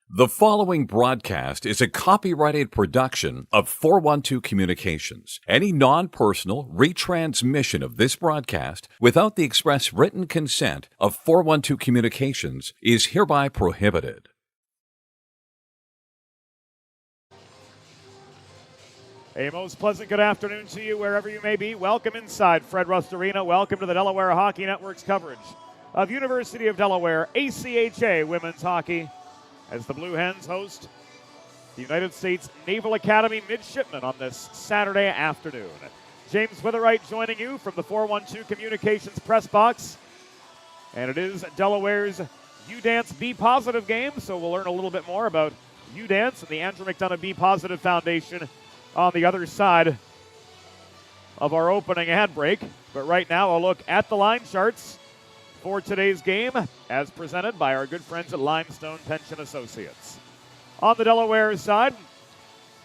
The following broadcast is a copyrighted production of 412 Communications. Any non-personal retransmission of this broadcast without the express written consent of 412 Communications is hereby prohibited. A most pleasant good afternoon to you wherever you may be. Welcome inside Fred Rust Arena. Welcome to the Delaware Hockey Network's coverage of University of Delaware ACHA women's hockey as the Blue Hens host the United States Naval Academy midshipmen on this Saturday afternoon. James Witherite joining you from the 412 Communications press box. And it is Delaware's UDance B Positive game, so we'll learn a little bit more about UDance and the Andrew McDonough B Positive Foundation on the other side of our opening ad break. But right now, a look at the line charts for today's game as presented by our good friends at Limestone Pension Associates. On the Delaware side,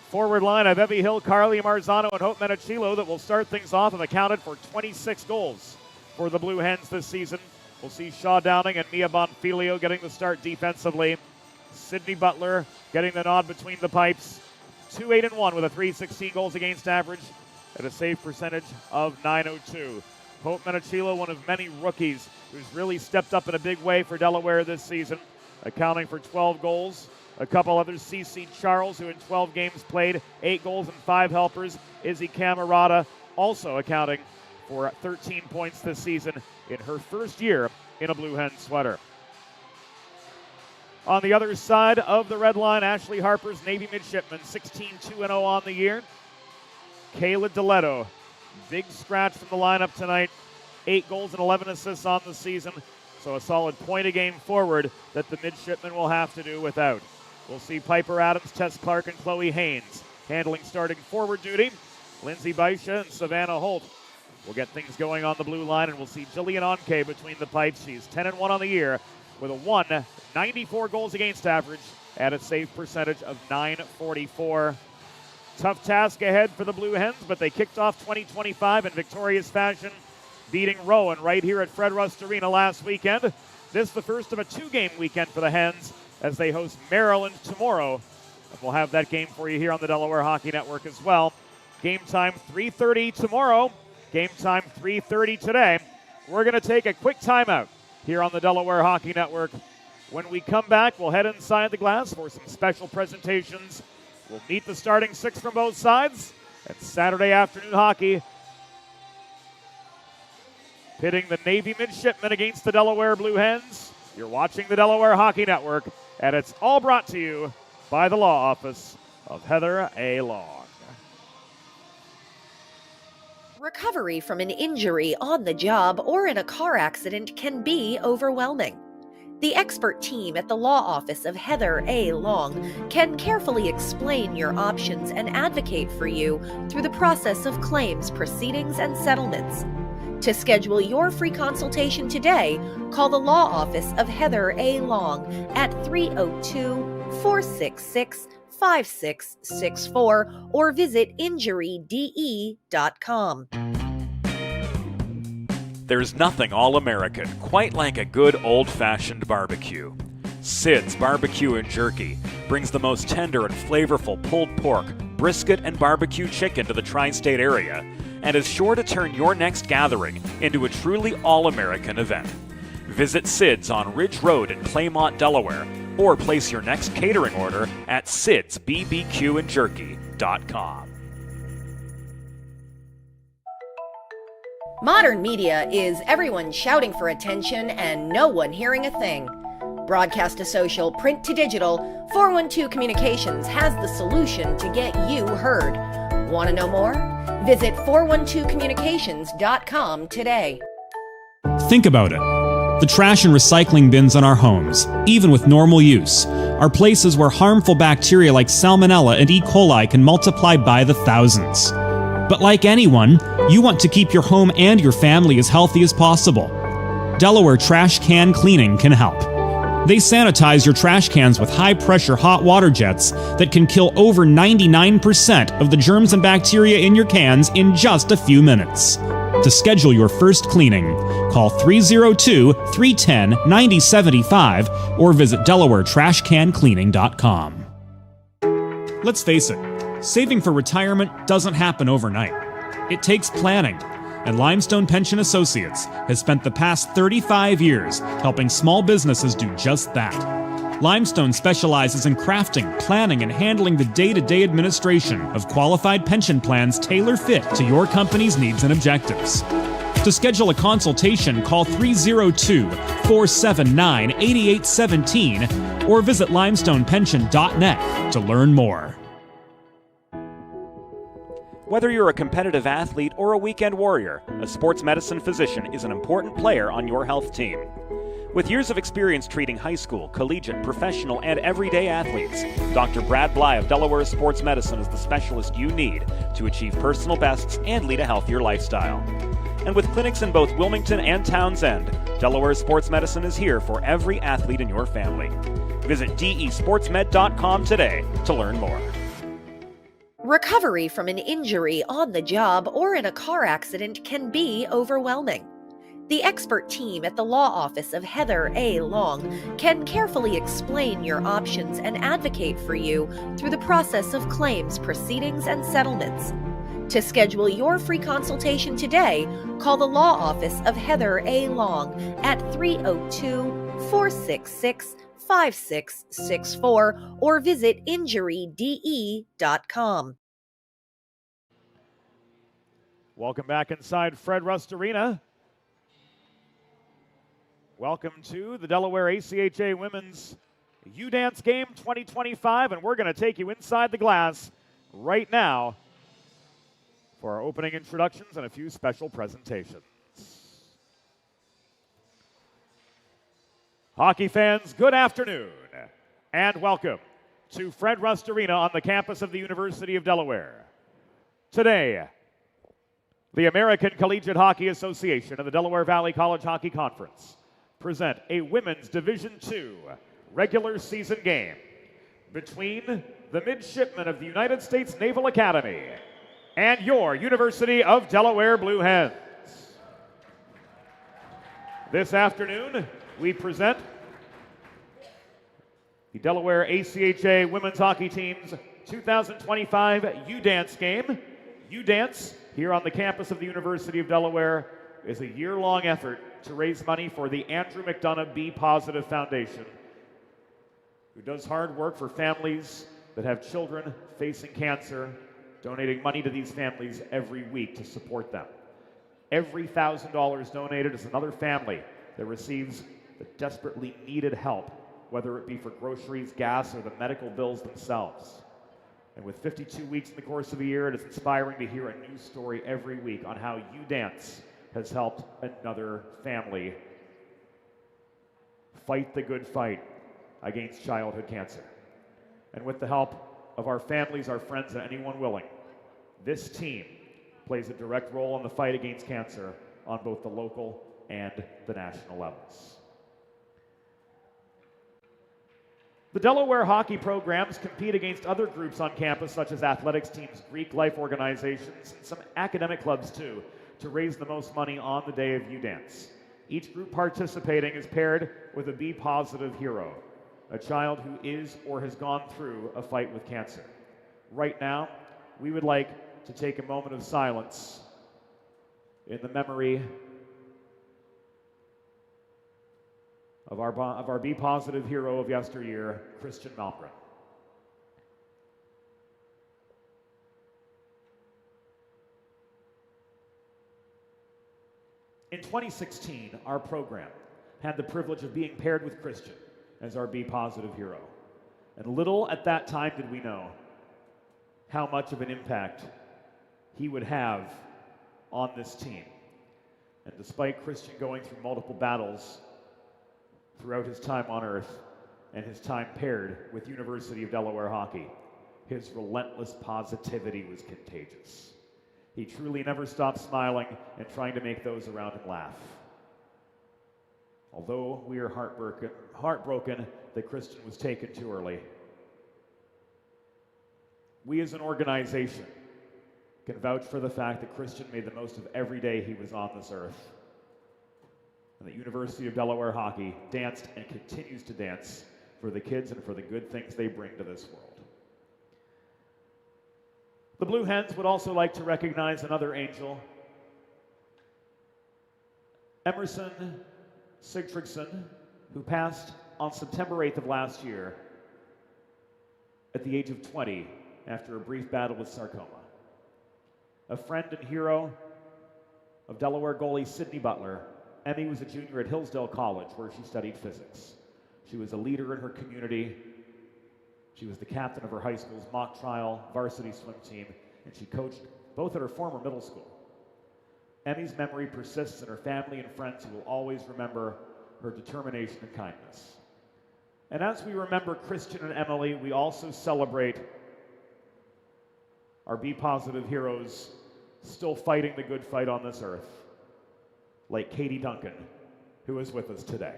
forward line of Evie Hill, Carly Marzano, and Hope Menachilo that will start things off have accounted for 26 goals for the Blue Hens this season. We'll see Shaw Downing and Mia Bonfilio getting the start defensively. Sydney Butler getting the nod between the pipes. 2-8-1 with a .316 goals against average at a save percentage of .902. Hope Menachilo, one of many rookies who's really stepped up in a big way for Delaware this season, accounting for 12 goals. A couple others, CeCe Charles, who in 12 games played 8 goals and 5 helpers. Izzy Camerata also accounting for 13 points this season in her first year in a Blue Hen sweater. On the other side of the red line, Ashley Harper's Navy midshipman, 16-2-0 on the year. Kayla DeLetto, big scratch from the lineup tonight. 8 goals and 11 assists on the season. So a solid point a game forward that the midshipmen will have to do without. We'll see Piper Adams, Tess Clark, and Chloe Haynes handling starting forward duty. Lindsay Baisha and Savannah Holt will get things going on the blue line, and we'll see Jillian Onke between the pipes. She's 10-1 on the year with a 194 goals against average at a save percentage of .944. Tough task ahead for the Blue Hens, but they kicked off 2025 in victorious fashion, beating Rowan right here at Fred Rust Arena last weekend. This is the first of a 2-game weekend for the Hens as they host Maryland tomorrow. And we'll have that game for you here on the Delaware Hockey Network as well. Game time 3:30 tomorrow. Game time 3:30 today. We're going to take a quick timeout here on the Delaware Hockey Network. When we come back, we'll head inside the glass for some special presentations. We'll meet the starting six from both sides. It's Saturday afternoon hockey, pitting the Navy midshipmen against the Delaware Blue Hens. You're watching the Delaware Hockey Network, and it's all brought to you by the law office of Heather A. Long. Recovery from an injury on the job or in a car accident can be overwhelming. The expert team at the law office of Heather A. Long can carefully explain your options and advocate for you through the process of claims, proceedings, and settlements. To schedule your free consultation today, call the law office of Heather A. Long at 302-466-5664 or visit injuryde.com. There's nothing all-American quite like a good old-fashioned barbecue. Sid's Barbecue and Jerky brings the most tender and flavorful pulled pork, brisket, and barbecue chicken to the tri-state area and is sure to turn your next gathering into a truly all-American event. Visit Sid's on Ridge Road in Claymont, Delaware, or place your next catering order at sidsbbqandjerky.com. Modern media is everyone shouting for attention and no one hearing a thing. Broadcast to social, print to digital, 412 Communications has the solution to get you heard. Want to know more? Visit 412communications.com today. Think about it. The trash and recycling bins in our homes, even with normal use, are places where harmful bacteria like Salmonella and E. coli can multiply by the thousands. But like anyone, you want to keep your home and your family as healthy as possible. Delaware Trash Can Cleaning can help. They sanitize your trash cans with high-pressure hot water jets that can kill over 99% of the germs and bacteria in your cans in just a few minutes. To schedule your first cleaning, call 302-310-9075 or visit DelawareTrashCanCleaning.com. Let's face it, saving for retirement doesn't happen overnight. It takes planning, and Limestone Pension Associates has spent the past 35 years helping small businesses do just that. Limestone specializes in crafting, planning, and handling the day-to-day administration of qualified pension plans tailor-fit to your company's needs and objectives. To schedule a consultation, call 302-479-8817 or visit limestonepension.net to learn more. Whether you're a competitive athlete or a weekend warrior, a sports medicine physician is an important player on your health team. With years of experience treating high school, collegiate, professional, and everyday athletes, Dr. Brad Bly of Delaware Sports Medicine is the specialist you need to achieve personal bests and lead a healthier lifestyle. And with clinics in both Wilmington and Townsend, Delaware Sports Medicine is here for every athlete in your family. Visit desportsmed.com today to learn more. Recovery from an injury on the job or in a car accident can be overwhelming. The expert team at the law office of Heather A. Long can carefully explain your options and advocate for you through the process of claims, proceedings, and settlements. To schedule your free consultation today, call the law office of Heather A. Long at 302-466-5664 or visit injuryde.com. Welcome back inside Fred Rust Arena. Welcome to the Delaware ACHA Women's U-Dance Game 2025, and we're going to take you inside the glass right now for our opening introductions and a few special presentations. Hockey fans, good afternoon, and welcome to Fred Rust Arena on the campus of the University of Delaware. Today, the American Collegiate Hockey Association and the Delaware Valley College Hockey Conference present a Women's Division II regular season game between the midshipmen of the United States Naval Academy and your University of Delaware Blue Hens. This afternoon, we present the Delaware ACHA Women's Hockey Team's 2025 U-Dance game. U-Dance, here on the campus of the University of Delaware, is a year-long effort to raise money for the Andrew McDonough B Positive Foundation who does hard work for families that have children facing cancer, donating money to these families every week to support them. Every $1,000 donated is another family that receives the desperately needed help, whether it be for groceries, gas, or the medical bills themselves. And with 52 weeks in the course of a year, it is inspiring to hear a new story every week on how You Dance has helped another family fight the good fight against childhood cancer. And with the help of our families, our friends, and anyone willing, this team plays a direct role in the fight against cancer on both the local and the national levels. The Delaware hockey programs compete against other groups on campus, such as athletics teams, Greek life organizations, and some academic clubs too, to raise the most money on the day of You Dance. Each group participating is paired with a B-positive hero, a child who is or has gone through a fight with cancer. Right now, we would like to take a moment of silence in the memory of our B-positive hero of yesteryear, Christian Malmgren. In 2016, our program had the privilege of being paired with Christian as our B-positive hero. And little at that time did we know how much of an impact he would have on this team. And despite Christian going through multiple battles throughout his time on Earth and his time paired with University of Delaware hockey, his relentless positivity was contagious. He truly never stopped smiling and trying to make those around him laugh. Although we are heartbroken that Christian was taken too early, we as an organization can vouch for the fact that Christian made the most of every day he was on this earth. And the University of Delaware hockey danced and continues to dance for the kids and for the good things they bring to this world. The Blue Hens would also like to recognize another angel, Emerson Sigtrygson, who passed on September 8th of last year at the age of 20 after a brief battle with sarcoma. A friend and hero of Delaware goalie Sydney Butler, Emmy was a junior at Hillsdale College where she studied physics. She was a leader in her community. She was the captain of her high school's mock trial varsity swim team, and she coached both at her former middle school. Emmy's memory persists in her family and friends who will always remember her determination and kindness. And as we remember Christian and Emily, we also celebrate our B-positive heroes still fighting the good fight on this earth, like Katie Duncan, who is with us today.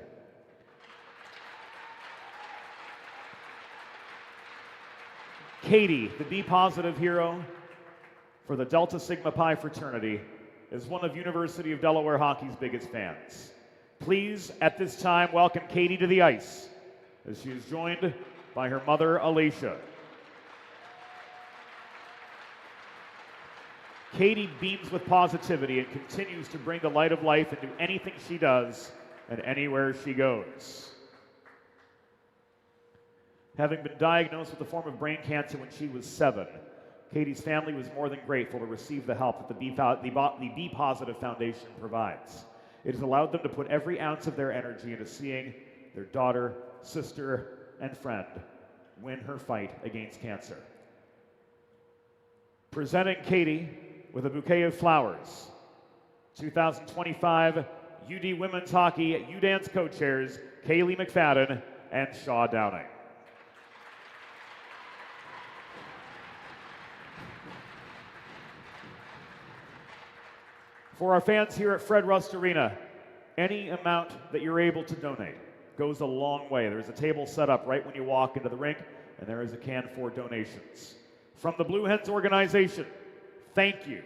Katie, the B-positive hero for the Delta Sigma Pi fraternity, is one of University of Delaware hockey's biggest fans. Please, at this time, welcome Katie to the ice as she is joined by her mother, Alicia. Katie beams with positivity and continues to bring the light of life into anything she does and anywhere she goes. Having been diagnosed with a form of brain cancer when she was 7, Katie's family was more than grateful to receive the help that the B-Positive Foundation provides. It has allowed them to put every ounce of their energy into seeing their daughter, sister, and friend win her fight against cancer. Presenting Katie with a bouquet of flowers, 2025 UD Women's Hockey You Dance co-chairs Kaylee McFadden and Shaw Downing. For our fans here at Fred Rust Arena, any amount that you're able to donate goes a long way. There's a table set up right when you walk into the rink, and there is a can for donations. From the Blue Hens organization, thank you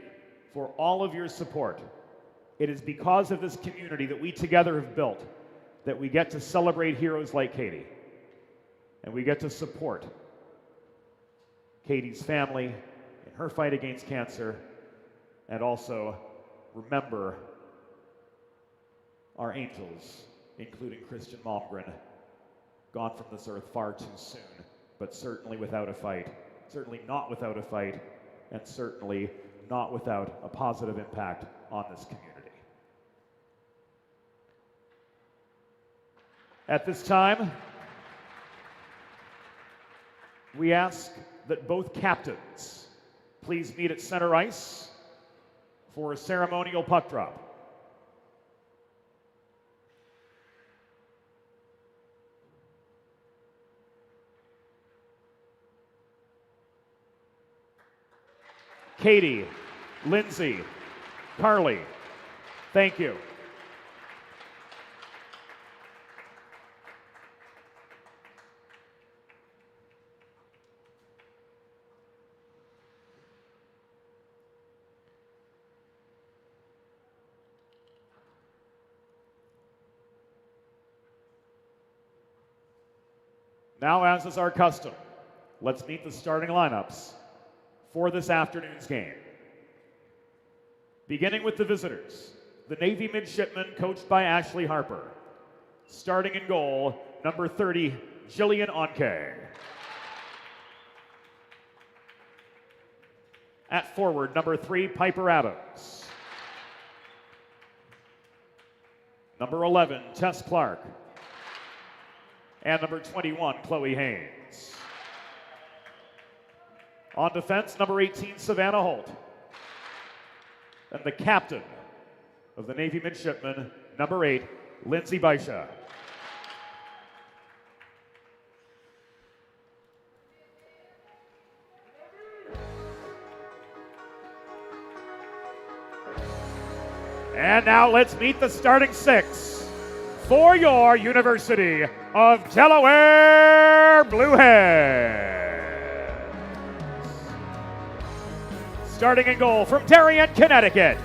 for all of your support. It is because of this community that we together have built that we get to celebrate heroes like Katie, and we get to support Katie's family in her fight against cancer, and also remember our angels, including Christian Malmgren, gone from this earth far too soon, but certainly without a fight. Certainly not without a fight, and certainly not without a positive impact on this community. At this time, we ask that both captains please meet at center ice for a ceremonial puck drop. Katie, Lindsay, Carly, thank you. Now, as is our custom, let's meet the starting lineups for this afternoon's game. Beginning with the visitors, the Navy midshipmen coached by Ashley Harper. Starting in goal, number 30, Jillian Onke. At forward, number 3, Piper Adams. Number 11, Tess Clark. And number 21, Chloe Haynes. On defense, number 18, Savannah Holt. And the captain of the Navy midshipmen, number 8, Lindsay Baisha. And now let's meet the starting 6 for your University of Delaware Blue Hens. Starting in goal from Darien, Connecticut,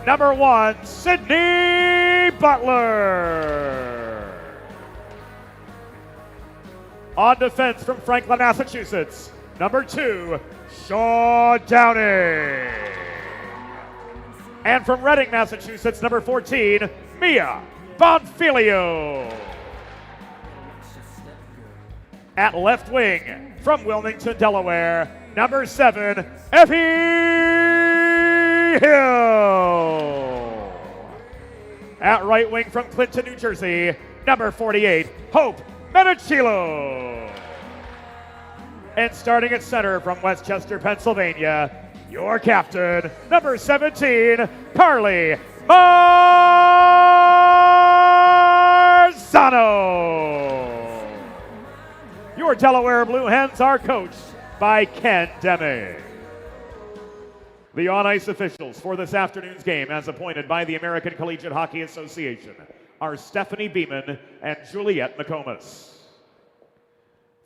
number 1, Sydney Butler. On defense from Franklin, Massachusetts, number 2, Shaw Downey. And from Reading, Massachusetts, number 14, Mia Bonfilio. At left wing, from Wilmington, Delaware, number 7, Effie Hill. At right wing from Clinton, New Jersey, number 48, Hope Menachilo. And starting at center from Westchester, Pennsylvania, your captain, number 17, Carly Marzano. Your Delaware Blue Hens are coached by Ken Deming. The on-ice officials for this afternoon's game, as appointed by the American Collegiate Hockey Association, are Stephanie Beeman and Juliette McComas.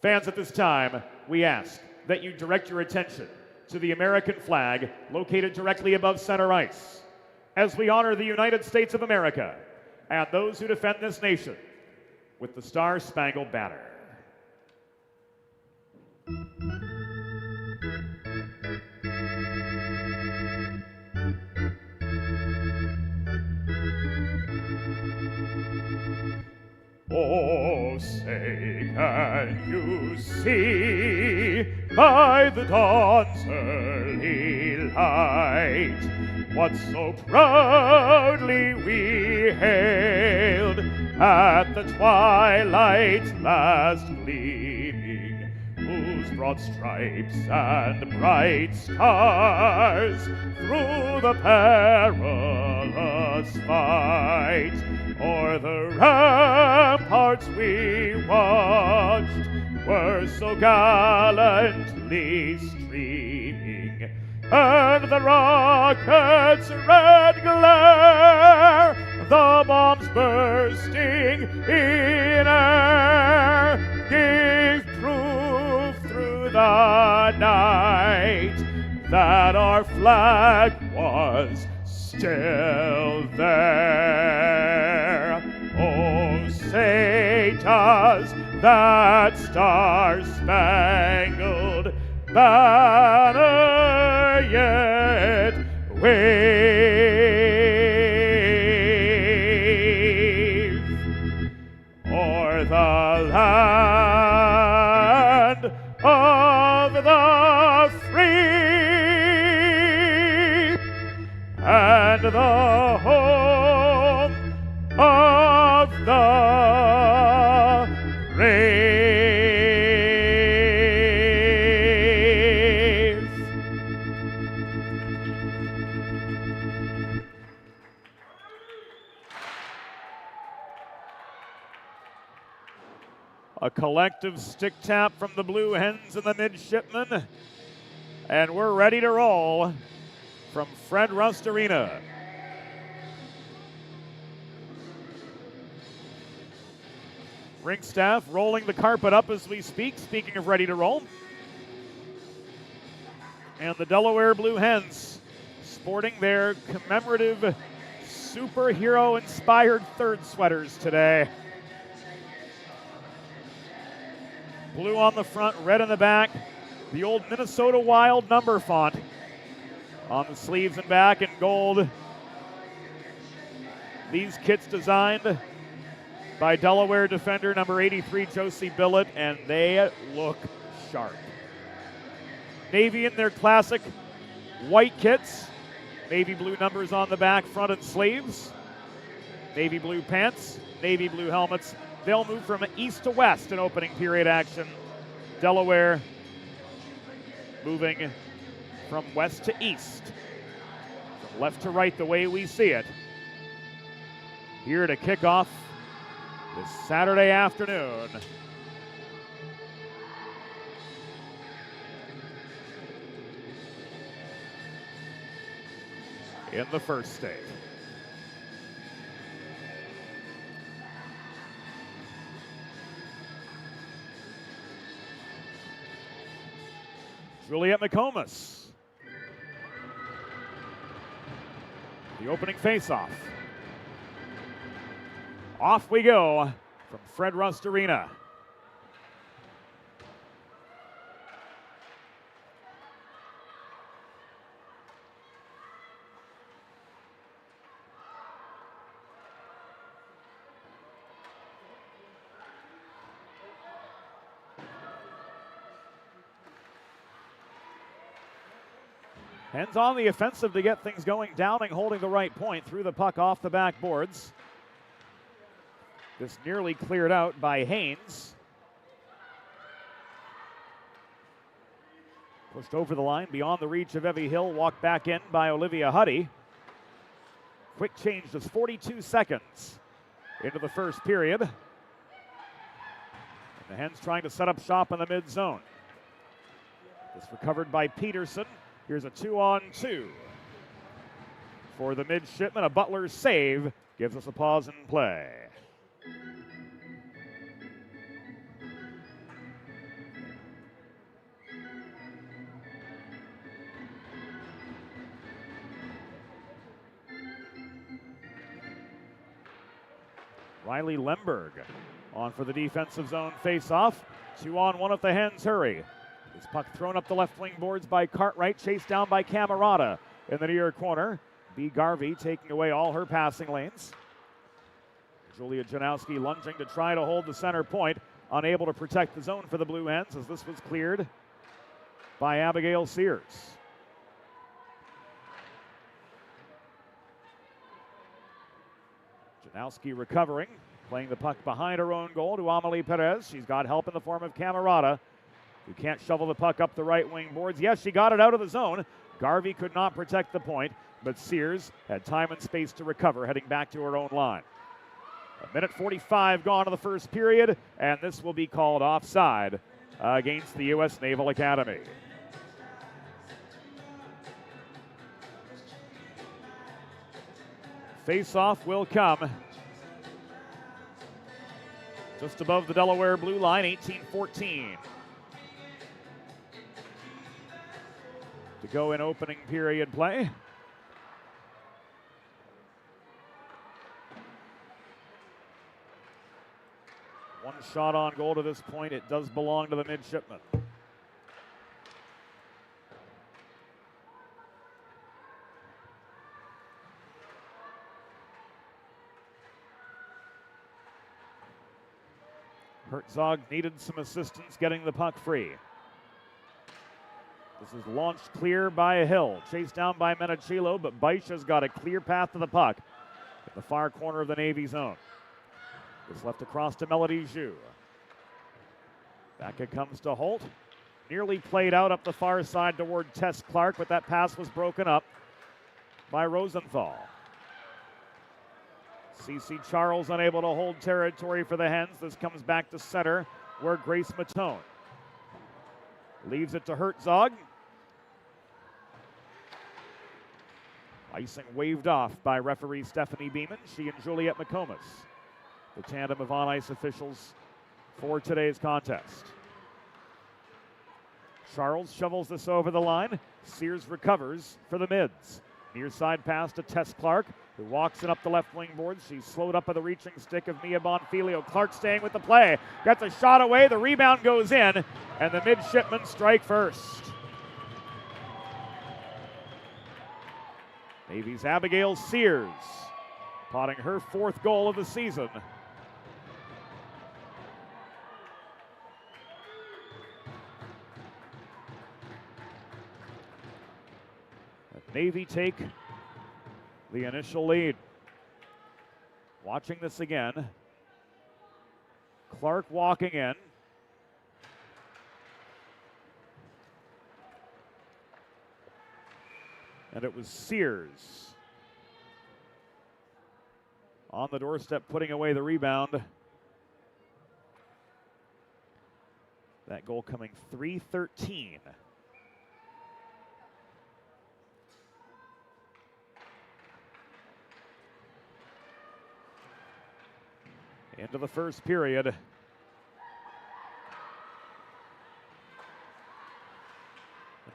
Fans, at this time, we ask that you direct your attention to the American flag located directly above center ice, as we honor the United States of America and those who defend this nation with the Star-Spangled Banner. Oh, say, can you see by the dawn's early light what so proudly we hailed at the twilight's last gleaming, whose broad stripes and bright stars through the perilous fight o'er the ramparts we watched were so gallantly streaming, and the rocket's red glare, the bombs bursting in air, gave proof through the night that our flag was still there. Oh, say does that star-spangled banner yet wave o'er the land of the free and the home of the brave. A collective stick tap from the Blue Hens and the midshipmen, and we're ready to roll from Fred Rust Arena. Rink staff rolling the carpet up as we speak, speaking of ready to roll. And the Delaware Blue Hens sporting their commemorative superhero-inspired third sweaters today. Blue on the front, red in the back. The old Minnesota Wild number font on the sleeves and back in gold. These kits designed by Delaware defender number 83, Josie Billett, and they look sharp. Navy in their classic white kits. Navy blue numbers on the back, front and sleeves. Navy blue pants, navy blue helmets. They'll move from east to west in opening period action. Delaware moving from west to east, from left to right the way we see it. Here to kick off this Saturday afternoon. In the first stage. Juliet McComas. The opening faceoff. Off we go from Fred Rust Arena. Hens on the offensive to get things going. Downing holding the right point, threw the puck off the backboards. This nearly cleared out by Haynes. Pushed over the line beyond the reach of Evie Hill. Walked back in by Olivia Huddy. Quick change, just 42 seconds into the first period. And the Hens trying to set up shop in the mid zone. This recovered by Peterson. Here's a 2-on-2 for the midshipman. A Butler's save gives us a pause in play. Riley Lemberg on for the defensive zone face-off. 2-on-1 if the Hens hurry. This puck thrown up the left wing boards by Cartwright, chased down by Camerata in the near corner. B. Garvey taking away all her passing lanes. Julia Janowski lunging to try to hold the center point, unable to protect the zone for the Blue Hens as this was cleared by Abigail Sears. Janowski recovering, playing the puck behind her own goal to Amelie Perez. She's got help in the form of Camerata, who can't shovel the puck up the right wing boards. Yes, she got it out of the zone. Garvey could not protect the point, but Sears had time and space to recover, heading back to her own line. 1:45 gone in the first period, and this will be called offside against the U.S. Naval Academy. Face-off will come just above the Delaware blue line, 18-14. To go in opening period play. One shot on goal to this point. It does belong to the midshipmen. Herzog needed some assistance getting the puck free. This is launched clear by Hill. Chased down by Menachilo, but Baisha's got a clear path to the puck in the far corner of the Navy zone. It's left across to Melody Zhu. Back it comes to Holt. Nearly played out up the far side toward Tess Clark, but that pass was broken up by Rosenthal. CC Charles unable to hold territory for the Hens. This comes back to center where Grace Matone leaves it to Herzog. Icing waved off by referee Stephanie Beeman. She and Juliet McComas, the tandem of on-ice officials for today's contest. Charles shovels this over the line. Sears recovers for the mids. Near side pass to Tess Clark, who walks it up the left wing boards. She's slowed up by the reaching stick of Mia Bonfilio. Clark staying with the play. Gets a shot away. The rebound goes in, and the midshipmen strike first. Navy's Abigail Sears potting her 4th goal of the season. Navy take the initial lead. Watching this again. Clark walking in. And it was Sears on the doorstep putting away the rebound. That goal coming 3:13. Into the first period. And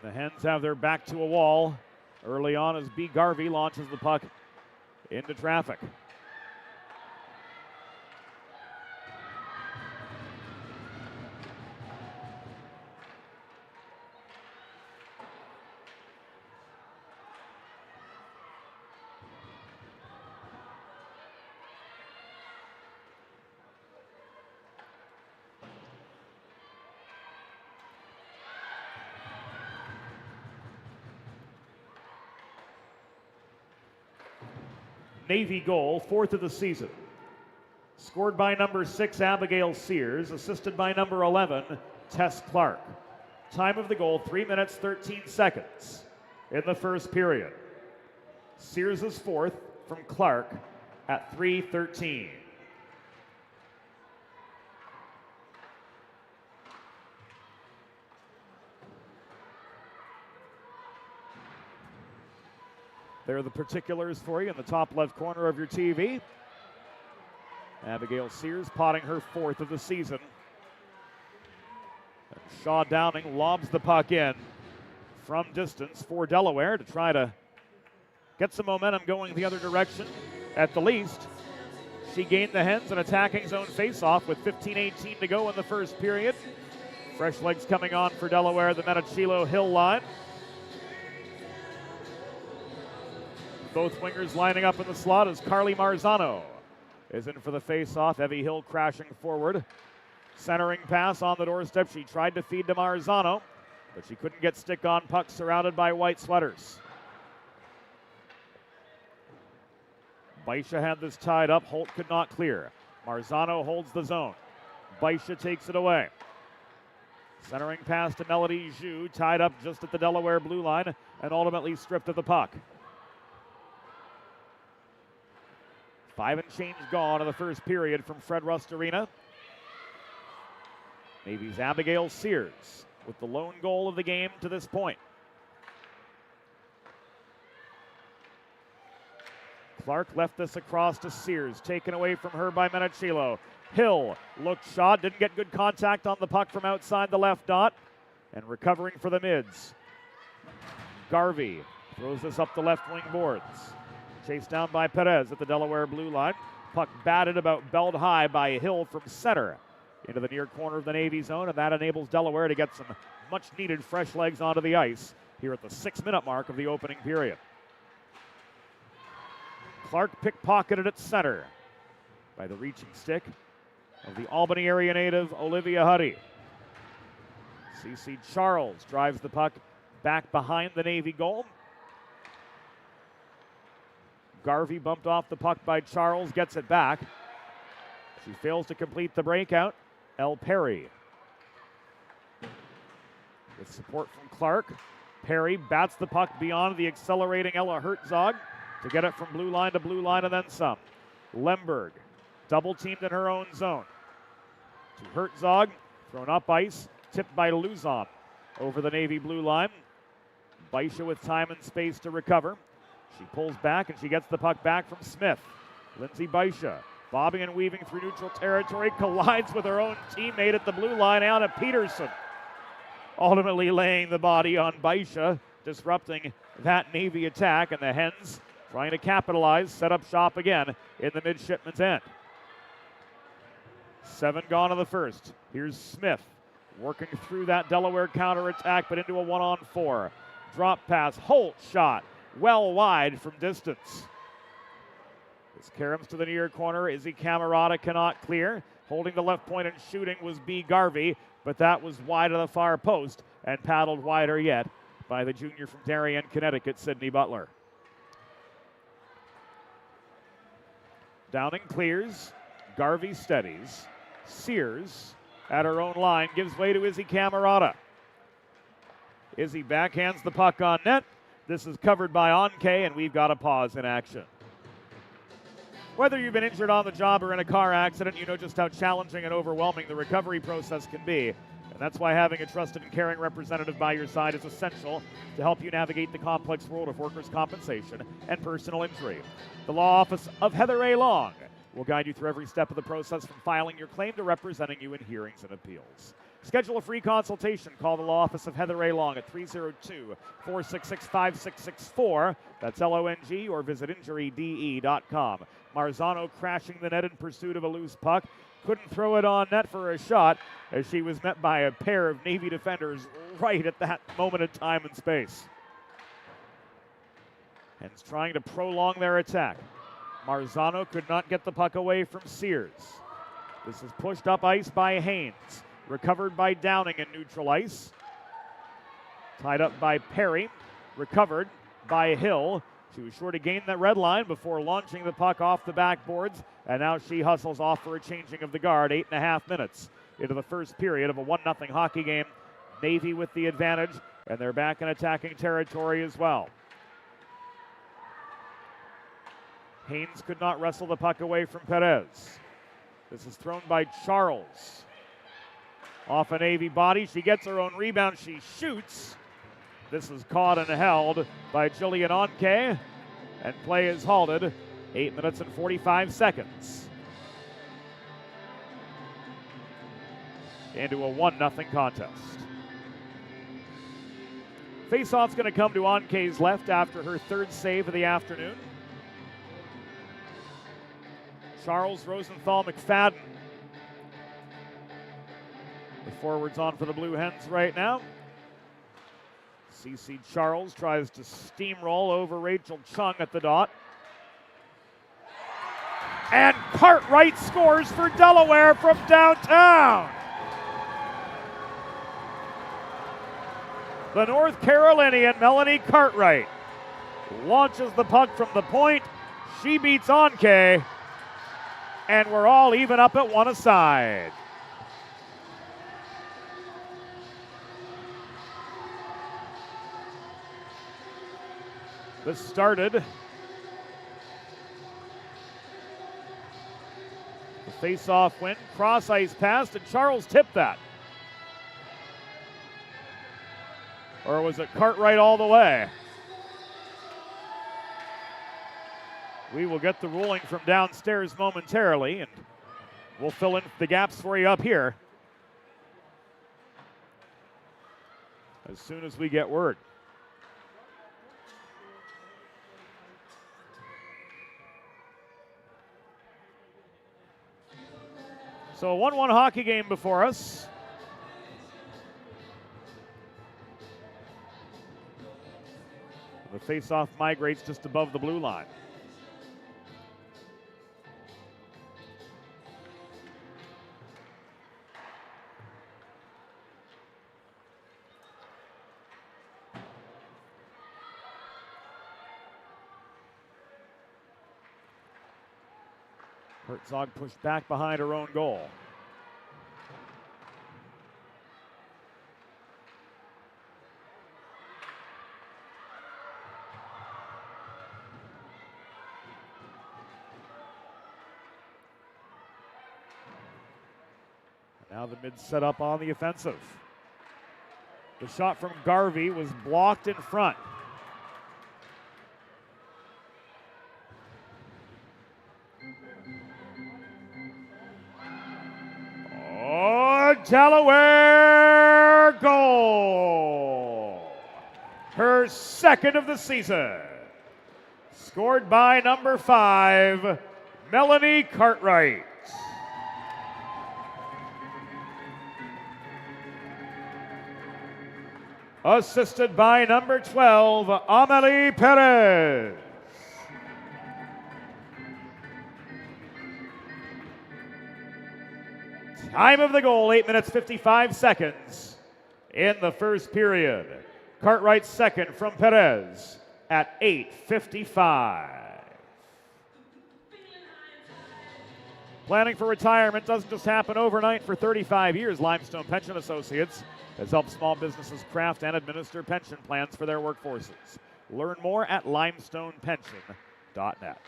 the Hens have their back to a wall early on as B. Garvey launches the puck into traffic. Navy goal, 4th of the season. Scored by number 6, Abigail Sears. Assisted by number 11, Tess Clark. Time of the goal, 3 minutes, 13 seconds in the first period. Sears is 4th from Clark at 3:13. There are the particulars for you in the top left corner of your TV. Abigail Sears potting her 4th of the season. And Shaw Downing lobs the puck in from distance for Delaware to try to get some momentum going the other direction. At the least, she gained the Hens an attacking zone faceoff with 15:18 to go in the first period. Fresh legs coming on for Delaware, the Menachilo Hill line. Both wingers lining up in the slot as Carly Marzano is in for the face-off. Evie Hill crashing forward. Centering pass on the doorstep. She tried to feed to Marzano, but she couldn't get stick on puck surrounded by white sweaters. Baisha had this tied up. Holt could not clear. Marzano holds the zone. Baisha takes it away. Centering pass to Melody Zhu, tied up just at the Delaware blue line and ultimately stripped of the puck. 5 and change gone in the first period from Fred Rust Arena. Navy's Abigail Sears with the lone goal of the game to this point. Clark left this across to Sears, taken away from her by Menachilo. Hill looked shot, didn't get good contact on the puck from outside the left dot, and recovering for the mids. Garvey throws this up the left wing boards. Chased down by Perez at the Delaware blue line. Puck batted about belt high by Hill from center into the near corner of the Navy zone, and that enables Delaware to get some much needed fresh legs onto the ice here at the 6-minute mark of the opening period. Clark pickpocketed at center by the reaching stick of the Albany area native Olivia Huddy. CeCe Charles drives the puck back behind the Navy goal. Garvey bumped off the puck by Charles, gets it back. She fails to complete the breakout. El Perry. With support from Clark, Perry bats the puck beyond the accelerating Ella Herzog to get it from blue line to blue line and then some. Lemberg, double teamed in her own zone. To Herzog, thrown up ice, tipped by Luzon over the Navy blue line. Baisha with time and space to recover. She pulls back and she gets the puck back from Smith. Lindsay Baisha, bobbing and weaving through neutral territory, collides with her own teammate at the blue line, Anna Peterson. Ultimately laying the body on Baisha, disrupting that Navy attack, and the Hens trying to capitalize, set up shop again in the midshipman's end. 7 gone in the first. Here's Smith working through that Delaware counterattack, but into a 1-on-4. Drop pass, Holt shot, well wide from distance. This caroms to the near corner. Izzy Camerata cannot clear. Holding the left point and shooting was B. Garvey, but that was wide of the far post and paddled wider yet by the junior from Darien, Connecticut, Sydney Butler. Downing clears. Garvey steadies. Sears at her own line gives way to Izzy Camerata. Izzy backhands the puck on net. This is covered by Onke, and we've got a pause in action. Whether you've been injured on the job or in a car accident, you know just how challenging and overwhelming the recovery process can be. And that's why having a trusted and caring representative by your side is essential to help you navigate the complex world of workers' compensation and personal injury. The law office of Heather A. Long will guide you through every step of the process, from filing your claim to representing you in hearings and appeals. Schedule a free consultation. Call the law office of Heather A. Long at 302-466-5664. That's LONG, or visit injuryde.com. Marzano crashing the net in pursuit of a loose puck. Couldn't throw it on net for a shot as she was met by a pair of Navy defenders right at that moment in time and space. Hens trying to prolong their attack. Marzano could not get the puck away from Sears. This is pushed up ice by Haynes. Recovered by Downing in neutral ice. Tied up by Perry. Recovered by Hill. She was sure to gain that red line before launching the puck off the backboards, and now she hustles off for a changing of the guard. 8.5 minutes into the first period of a 1-0 hockey game. Navy with the advantage, and they're back in attacking territory as well. Haynes could not wrestle the puck away from Perez. This is thrown by Charles. Off a Navy body, she gets her own rebound, she shoots. This is caught and held by Jillian Onke, and play is halted. 8 minutes and 45 seconds. Into a 1-0 contest. Faceoff's going to come to Onke's left after her third save of the afternoon. Charles Rosenthal McFadden. The forwards on for the Blue Hens right now. CeCe Charles tries to steamroll over Rachel Chung at the dot. And Cartwright scores for Delaware from downtown. The North Carolinian Melanie Cartwright launches the puck from the point. She beats Onke, and we're all even up at one aside. This started. The face-off win, cross ice pass, and Charles tipped that. Or was it Cartwright all the way? We will get the ruling from downstairs momentarily, and we'll fill in the gaps for you up here as soon as we get word. So a 1-1 hockey game before us. The face-off migrates just above the blue line. Herzog pushed back behind her own goal. Now the mid set up on the offensive. The shot from Garvey was blocked in front. Oh, Delaware goal! Her second of the season. Scored by number 5, Melanie Cartwright. Assisted by number 12, Amelie Perez. Time of the goal, 8 minutes, 55 seconds in the first period. Cartwright's second from Perez at 8:55. Planning for retirement doesn't just happen overnight. For 35 years, Limestone Pension Associates has helped small businesses craft and administer pension plans for their workforces. Learn more at limestonepension.net.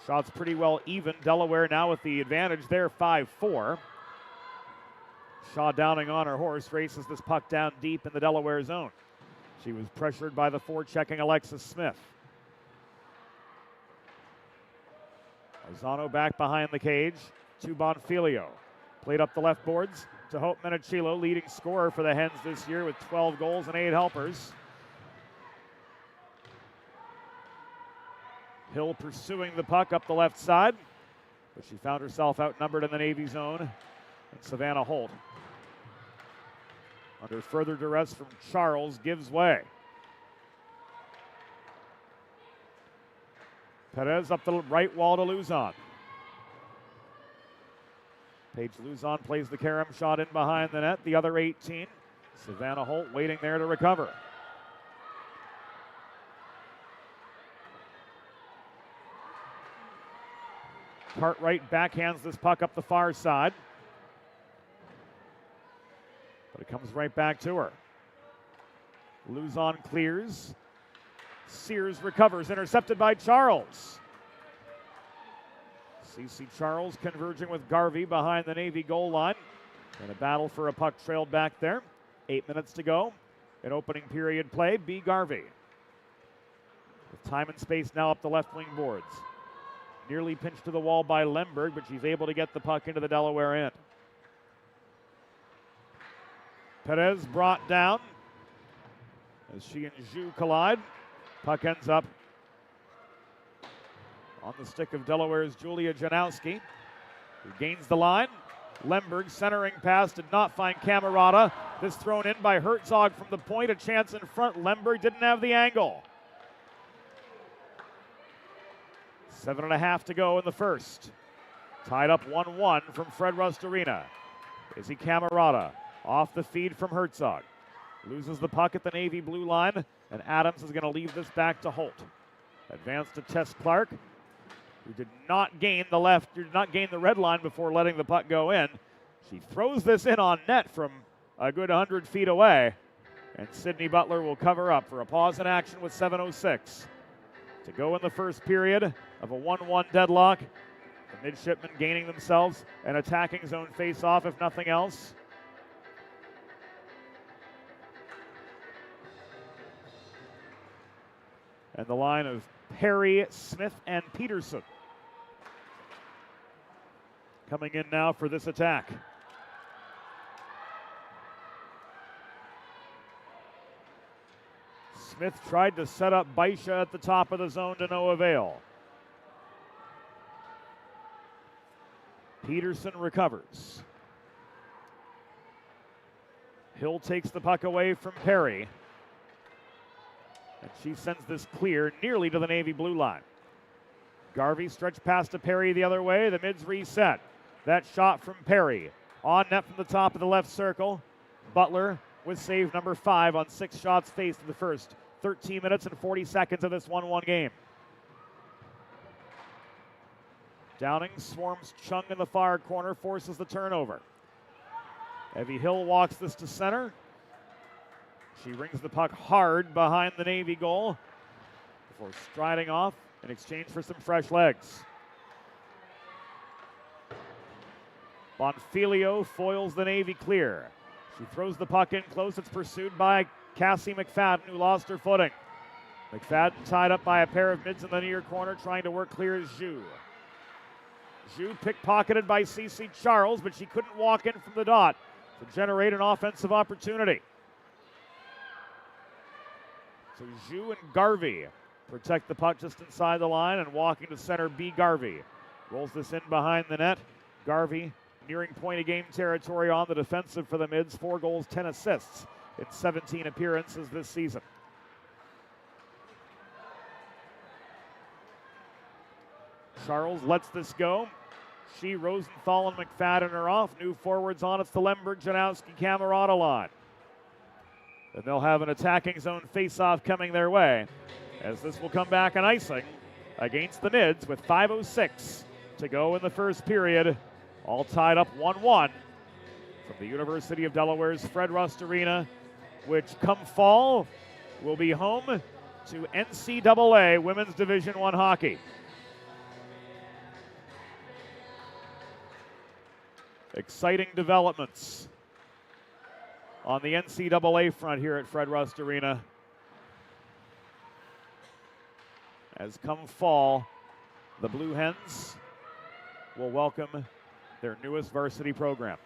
Shots pretty well even. Delaware now with the advantage there, 5-4. Shaw Downing on her horse races this puck down deep in the Delaware zone. She was pressured by the forechecking Alexis Smith. Arzano back behind the cage to Bonfilio. Played up the left boards to Hope Menachilo, leading scorer for the Hens this year with 12 goals and 8 helpers. Hill pursuing the puck up the left side, but she found herself outnumbered in the Navy zone. And Savannah Holt, under further duress from Charles, gives way. Perez up the right wall to Luzon. Paige Luzon plays the carom shot in behind the net. The other 18. Savannah Holt waiting there to recover. Cartwright backhands this puck up the far side. But it comes right back to her. Luzon clears. Sears recovers, intercepted by Charles. CC Charles converging with Garvey behind the Navy goal line. And a battle for a puck trailed back there. 8 minutes to go in opening period play. B. Garvey. With time and space now up the left wing boards. Nearly pinched to the wall by Lemberg, but she's able to get the puck into the Delaware end. Perez brought down as she and Zhu collide. Puck ends up on the stick of Delaware's Julia Janowski, who gains the line. Lemberg centering pass did not find Camerata. This thrown in by Herzog from the point. A chance in front. Lemberg didn't have the angle. 7.5 to go in the first. Tied up 1-1 from Fred Rust Arena. Izzy Camerata off the feed from Herzog. Loses the puck at the Navy blue line, and Adams is going to leave this back to Holt. Advance to Tess Clark, who did not gain the red line before letting the puck go in. She throws this in on net from a good 100 feet away, and Sydney Butler will cover up for a pause in action with 7:06 to go in the first period of a 1-1 deadlock. The midshipmen gaining themselves an attacking zone face-off, if nothing else. And the line of Perry, Smith, and Peterson coming in now for this attack. Smith tried to set up Baisha at the top of the zone to no avail. Peterson recovers. Hill takes the puck away from Perry. And she sends this clear nearly to the Navy blue line. Garvey stretched past to Perry the other way. The mids reset. That shot from Perry on net from the top of the left circle. Butler with save number 5 on 6 shots faced in the first 13 minutes and 40 seconds of this 1-1 game. Downing swarms Chung in the far corner, forces the turnover. Evie Hill walks this to center. She rings the puck hard behind the Navy goal before striding off in exchange for some fresh legs. Bonfilio foils the Navy clear. She throws the puck in close. It's pursued by Cassie McFadden, who lost her footing. McFadden tied up by a pair of mids in the near corner, trying to work clear as Zhu. Zhu pickpocketed by Cece Charles, but she couldn't walk in from the dot to generate an offensive opportunity. So Zhu and Garvey protect the puck just inside the line, and walking to center, B. Garvey rolls this in behind the net. Garvey nearing point-of-game territory on the defensive for the Mids. 4 goals, 10 assists in 17 appearances this season. Charles lets this go. She, Rosenthal, and McFadden are off. New forwards on. It's the Lemberg, Janowski, Camerata line. And they'll have an attacking zone face-off coming their way, as this will come back on icing against the Mids with 5:06 to go in the first period. All tied up 1-1 from the University of Delaware's Fred Rust Arena, which come fall will be home to NCAA Women's Division I hockey. Exciting developments on the NCAA front here at Fred Rust Arena, as come fall, the Blue Hens will welcome their newest varsity program.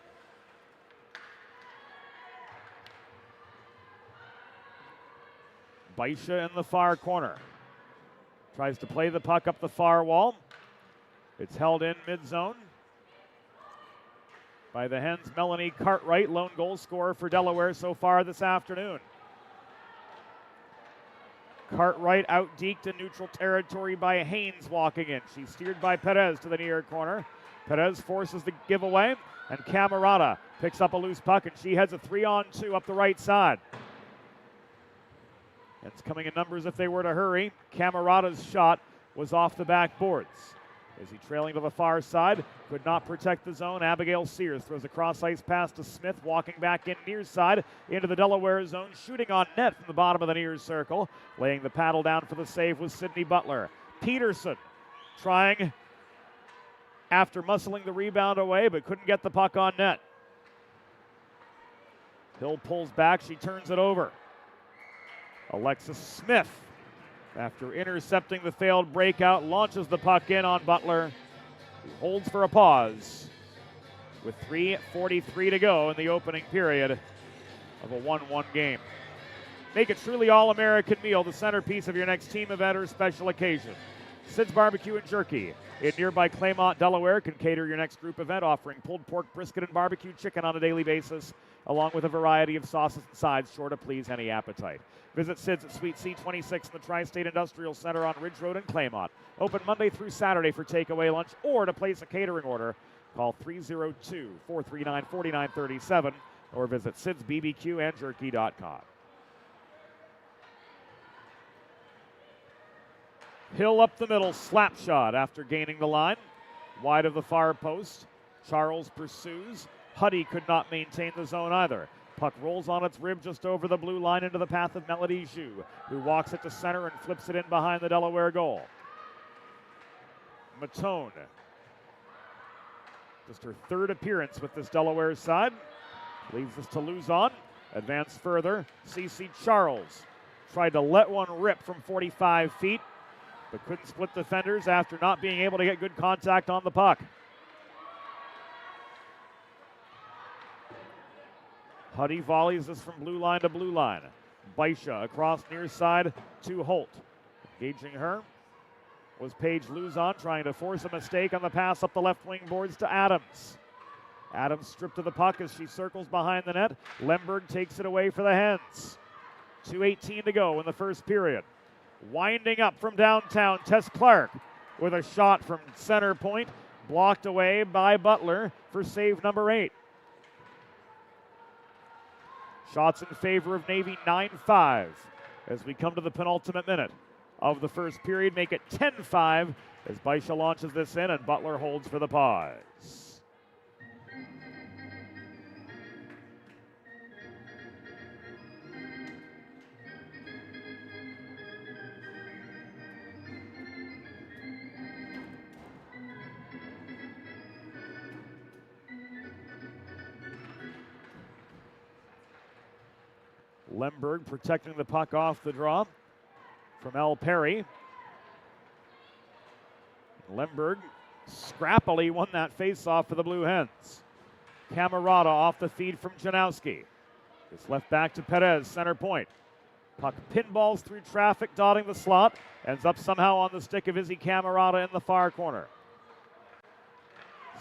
Baisha in the far corner. Tries to play the puck up the far wall. It's held in mid-zone by the Hens. Melanie Cartwright, lone goal scorer for Delaware so far this afternoon. Cartwright out-deked in neutral territory by Haynes walking in. She's steered by Perez to the near corner. Perez forces the giveaway, and Camerata picks up a loose puck, and she heads a 3-on-2 up the right side. It's coming in numbers if they were to hurry. Camerata's shot was off the backboards. Is he trailing to the far side? Could not protect the zone. Abigail Sears throws a cross-ice pass to Smith, walking back in near side into the Delaware zone, shooting on net from the bottom of the near circle. Laying the paddle down for the save was Sydney Butler. Peterson trying after muscling the rebound away, but couldn't get the puck on net. Hill pulls back. She turns it over. Alexis Smith, after intercepting the failed breakout, launches the puck in on Butler, who holds for a pause with 3:43 to go in the opening period of a 1-1 game. Make a truly all-American meal the centerpiece of your next team event or special occasion. Sid's Barbecue and Jerky in nearby Claymont, Delaware can cater your next group event, offering pulled pork, brisket, and barbecue chicken on a daily basis, along with a variety of sauces and sides, sure to please any appetite. Visit Sid's at Suite C26 in the Tri-State Industrial Center on Ridge Road in Claymont. Open Monday through Saturday for takeaway lunch, or to place a catering order, call 302-439-4937 or visit sidsbbqandjerky.com. Hill up the middle, slap shot after gaining the line. Wide of the far post. Charles pursues. Huddy could not maintain the zone either. Puck rolls on its rib just over the blue line into the path of Melody Zhu, who walks it to center and flips it in behind the Delaware goal. Matone, just her third appearance with this Delaware side, leaves us to Luzon. Advance further. Cece Charles tried to let one rip from 45 feet, but couldn't split defenders after not being able to get good contact on the puck. Huddy volleys this from blue line to blue line. Baisha across near side to Holt. Engaging her was Paige Luzon, trying to force a mistake on the pass up the left wing boards to Adams. Adams stripped of the puck as she circles behind the net. Lemberg takes it away for the Hens. 2:18 to go in the first period. Winding up from downtown, Tess Clark with a shot from center point, blocked away by Butler for save number 8. Shots in favor of Navy 9-5 as we come to the penultimate minute of the first period. Make it 10-5 as Baisha launches this in and Butler holds for the pause. Lemberg protecting the puck off the draw from Al Perry. Lemberg scrappily won that face-off for the Blue Hens. Camerata off the feed from Janowski. It's left back to Perez, center point. Puck pinballs through traffic, dotting the slot. Ends up somehow on the stick of Izzy Camerata in the far corner.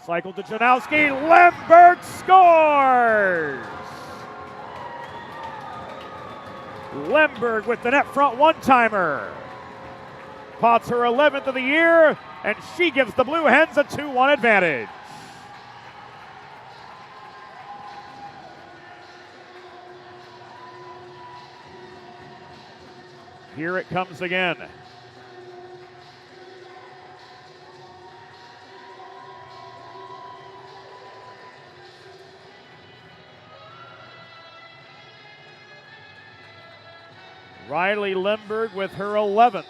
Cycle to Janowski. Lemberg scores! Lemberg with the net front one-timer. Pots her 11th of the year, and she gives the Blue Hens a 2-1 advantage. Here it comes again. Riley Lemberg with her 11th.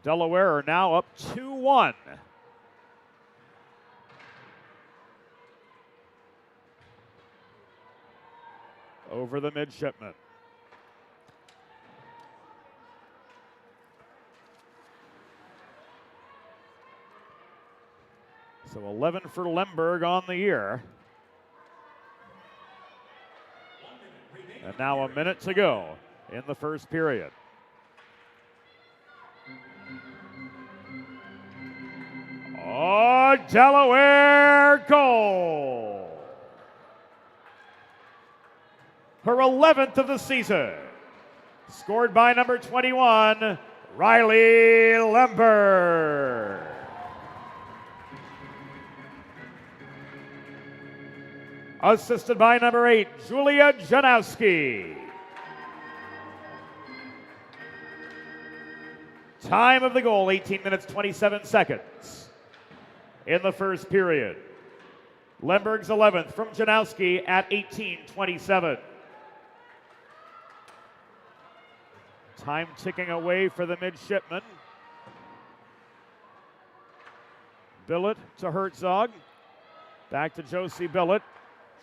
Delaware are now up 2-1. Over the midshipmen. So 11 for Lemberg on the year. And now a minute to go in the first period. Oh, Delaware goal! Her 11th of the season. Scored by number 21, Riley Lemberg. Assisted by number 8, Julia Janowski. Time of the goal, 18 minutes, 27 seconds in the first period. Lemberg's 11th from Janowski at 18:27. Time ticking away for the midshipmen. Billett to Herzog. Back to Josie Billett.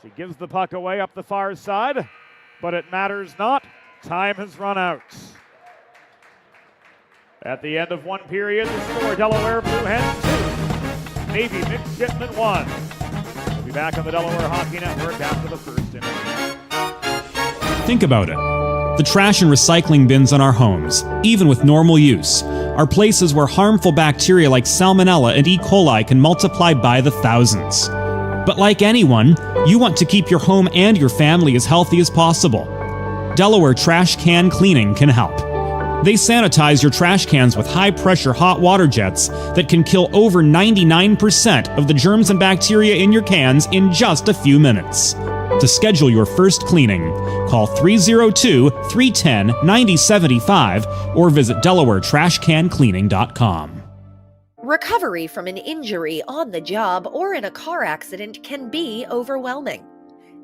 She gives the puck away up the far side, but it matters not. Time has run out. At the end of one period, the score, Delaware Blue Hens 2, Navy Midshipmen 1. We'll be back on the Delaware Hockey Network after the first inning. Think about it. The trash and recycling bins in our homes, even with normal use, are places where harmful bacteria like Salmonella and E. coli can multiply by the thousands. But like anyone, you want to keep your home and your family as healthy as possible. Delaware Trash Can Cleaning can help. They sanitize your trash cans with high-pressure hot water jets that can kill over 99% of the germs and bacteria in your cans in just a few minutes. To schedule your first cleaning, call 302-310-9075 or visit DelawareTrashCanCleaning.com. Recovery from an injury on the job or in a car accident can be overwhelming.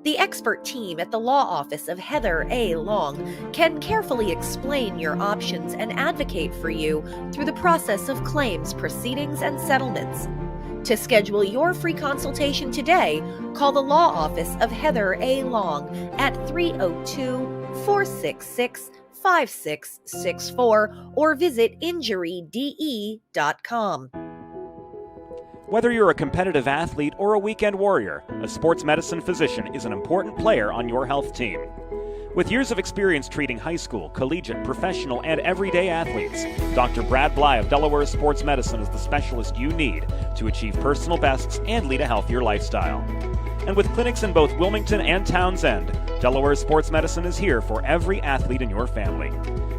The expert team at the law office of Heather A. Long can carefully explain your options and advocate for you through the process of claims, proceedings, and settlements. To schedule your free consultation today, call the law office of Heather A. Long at 302-466-5664 or visit injuryde.com. Whether you're a competitive athlete or a weekend warrior, a sports medicine physician is an important player on your health team. With years of experience treating high school, collegiate, professional, and everyday athletes, Dr. Brad Bly of Delaware Sports Medicine is the specialist you need to achieve personal bests and lead a healthier lifestyle. And with clinics in both Wilmington and Townsend, Delaware Sports Medicine is here for every athlete in your family.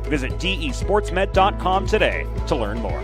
Visit desportsmed.com today to learn more.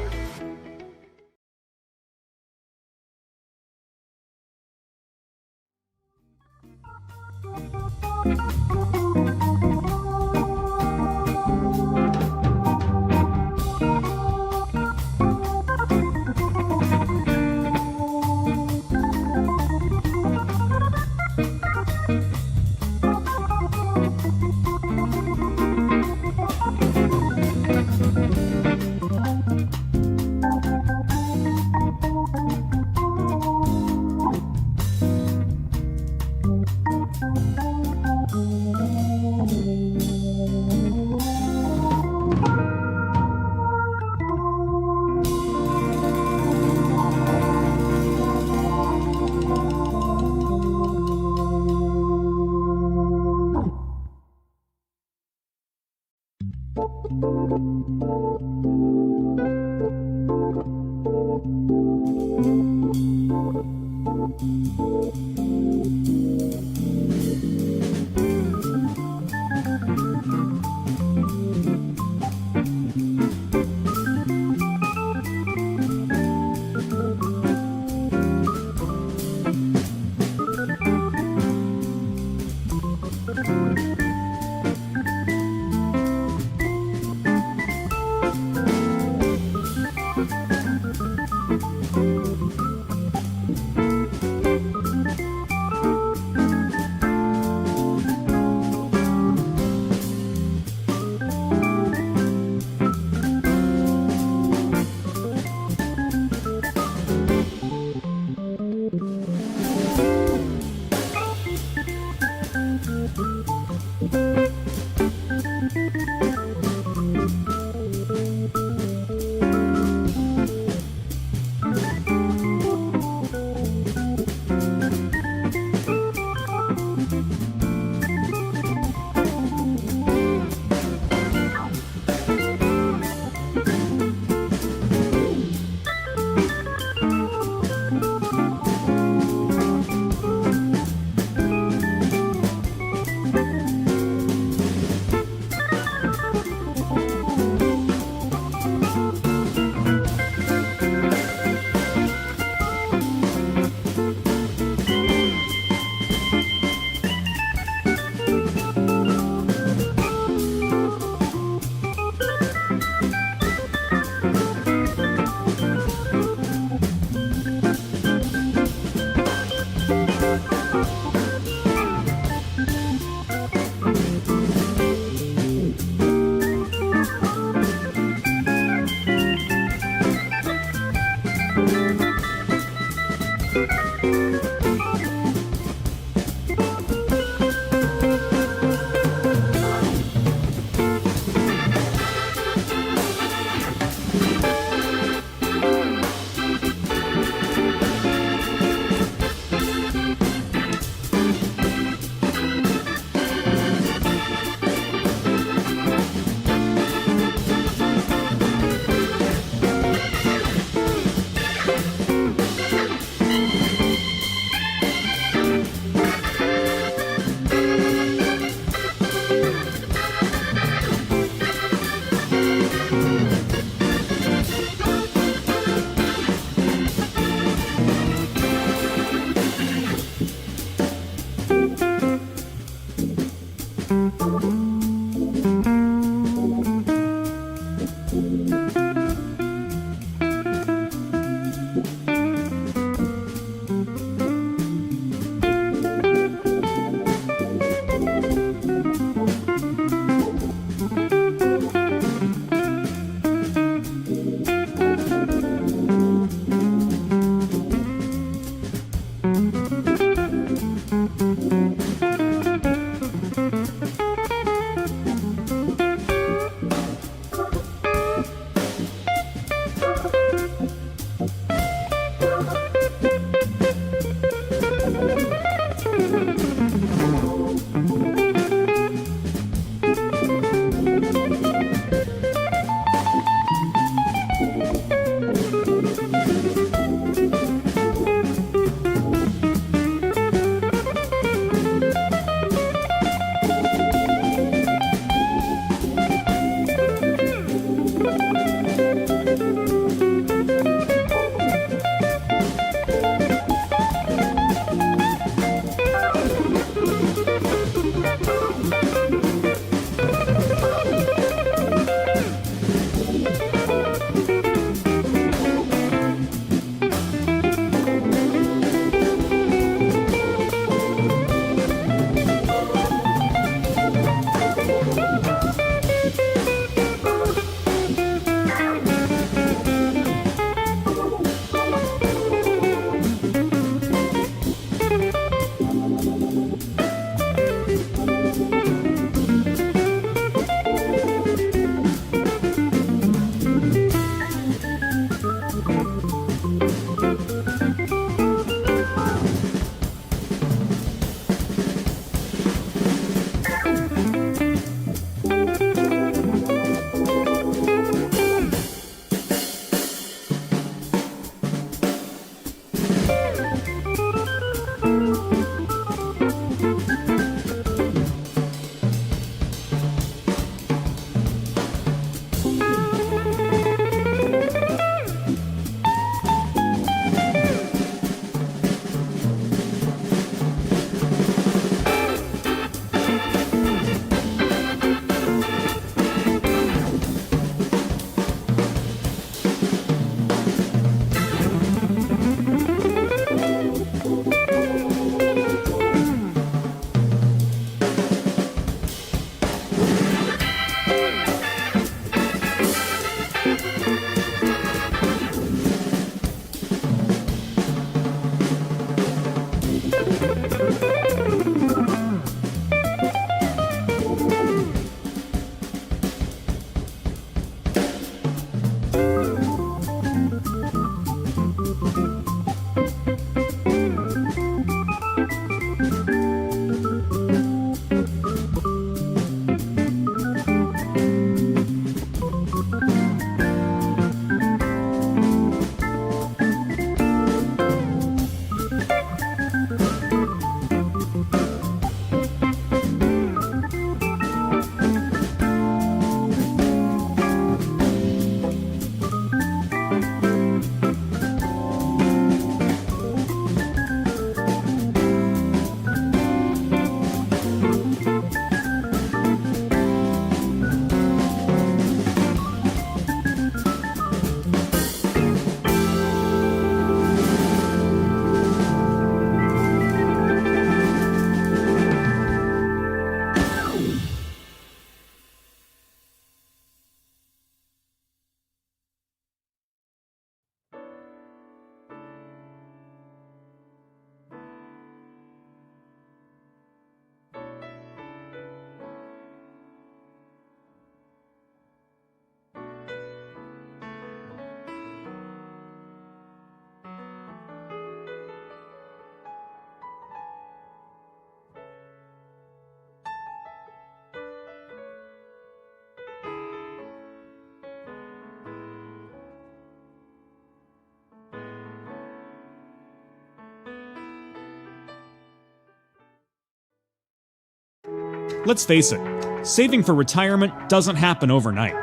Let's face it, saving for retirement doesn't happen overnight.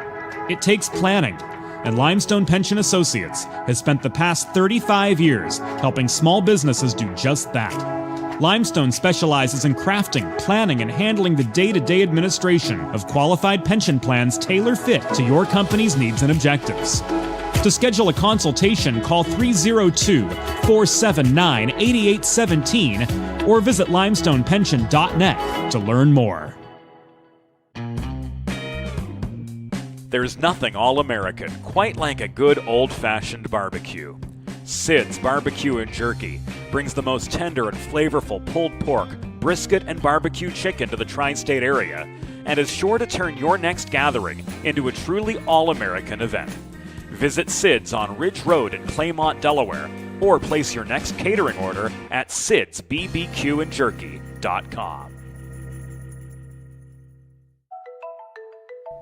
It takes planning, and Limestone Pension Associates has spent the past 35 years helping small businesses do just that. Limestone specializes in crafting, planning, and handling the day-to-day administration of qualified pension plans tailor-fit to your company's needs and objectives. To schedule a consultation, call 302-479-8817 or visit limestonepension.net to learn more. There's nothing all-American quite like a good old-fashioned barbecue. Sid's Barbecue and Jerky brings the most tender and flavorful pulled pork, brisket, and barbecue chicken to the tri-state area and is sure to turn your next gathering into a truly all-American event. Visit Sid's on Ridge Road in Claymont, Delaware, or place your next catering order at sidsbbqandjerky.com.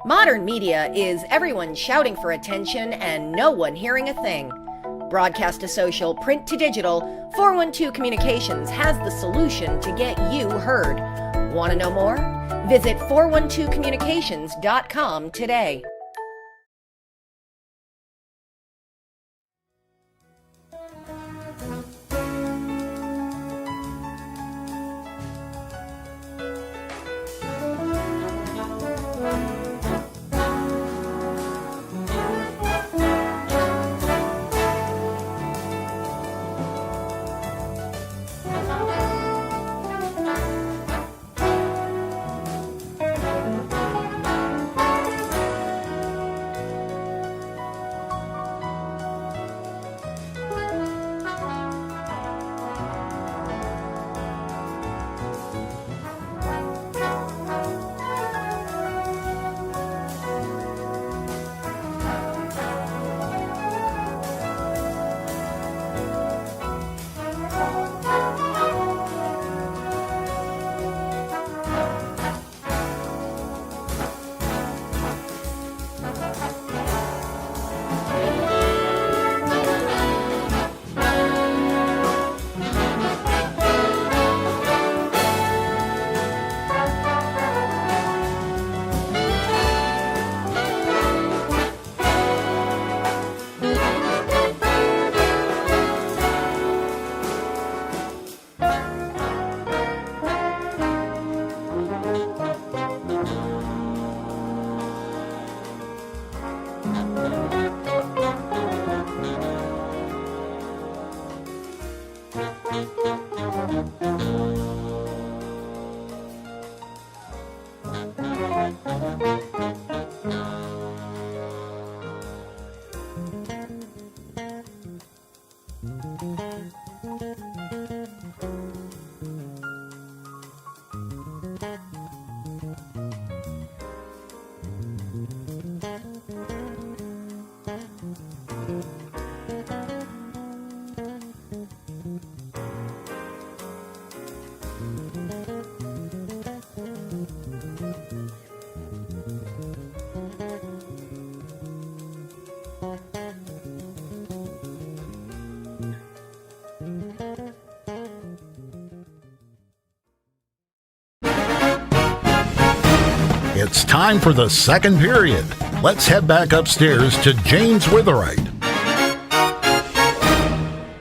Modern media is everyone shouting for attention and no one hearing a thing. Broadcast to social, print to digital, 412 Communications has the solution to get you heard. Want to know more? Visit 412communications.com today. It's time for the second period. Let's head back upstairs to James Witherite.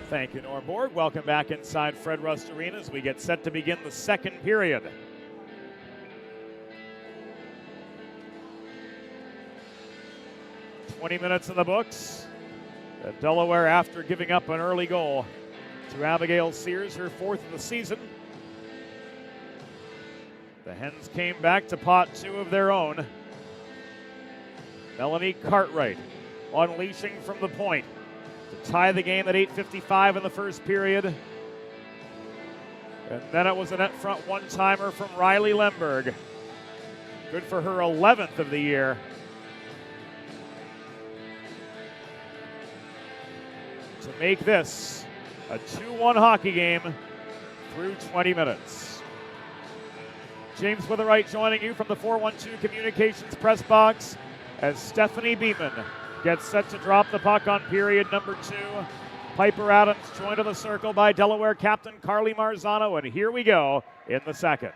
Thank you, Norm Borg. Welcome back inside Fred Rust Arena as we get set to begin the second period. "20 minutes in the books. Delaware, after giving up an early goal to Abigail Sears, her fourth of the season. The Hens came back to pot two of their own. Melanie Cartwright unleashing from the point to tie the game at 8:55 in the first period. And then it was a net front one-timer from Riley Lemberg. Good for her 11th of the year. To make this a 2-1 hockey game through 20 minutes. James Witherite joining you from the 412 Communications press box as Stephanie Beeman gets set to drop the puck on period number 2. Piper Adams joined on the circle by Delaware captain Carly Marzano, and here we go in the second.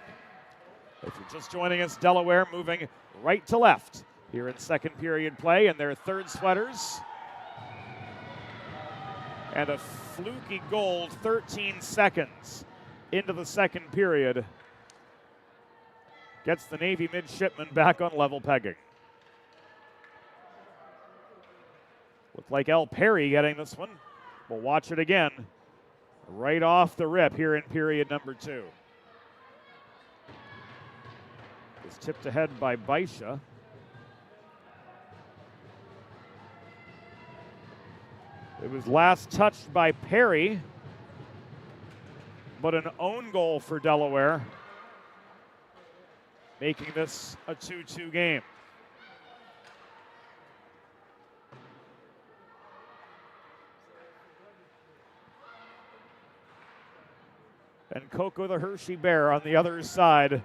If you're just joining us, Delaware moving right to left here in second period play, and their third sweaters. And a fluky goal 13 seconds into the second period gets the Navy midshipmen back on level pegging. Looked like L. Perry getting this one. We'll watch it again right off the rip here in period number 2. It's tipped ahead by Baisha. It was last touched by Perry, but an own goal for Delaware, making this a 2-2 game. And Coco the Hershey Bear on the other side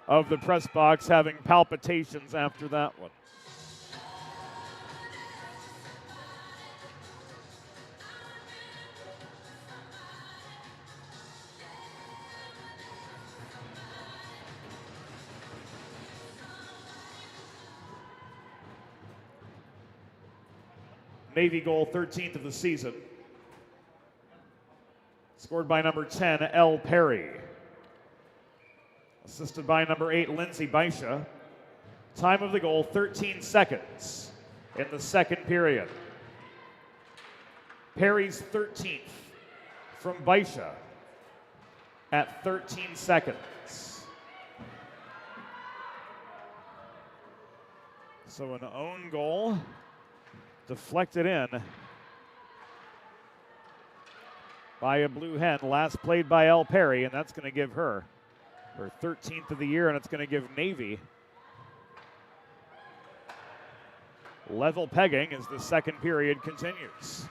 of the press box having palpitations after that one. Navy goal, 13th of the season. Scored by number 10, L. Perry. Assisted by number 8, Lindsay Baisha. Time of the goal, 13 seconds in the second period. Perry's 13th from Baisha at 13 seconds. So an own goal deflected in by a blue hen, last played by L. Perry, and that's going to give her 13th of the year, and it's going to give Navy level pegging as the second period continues.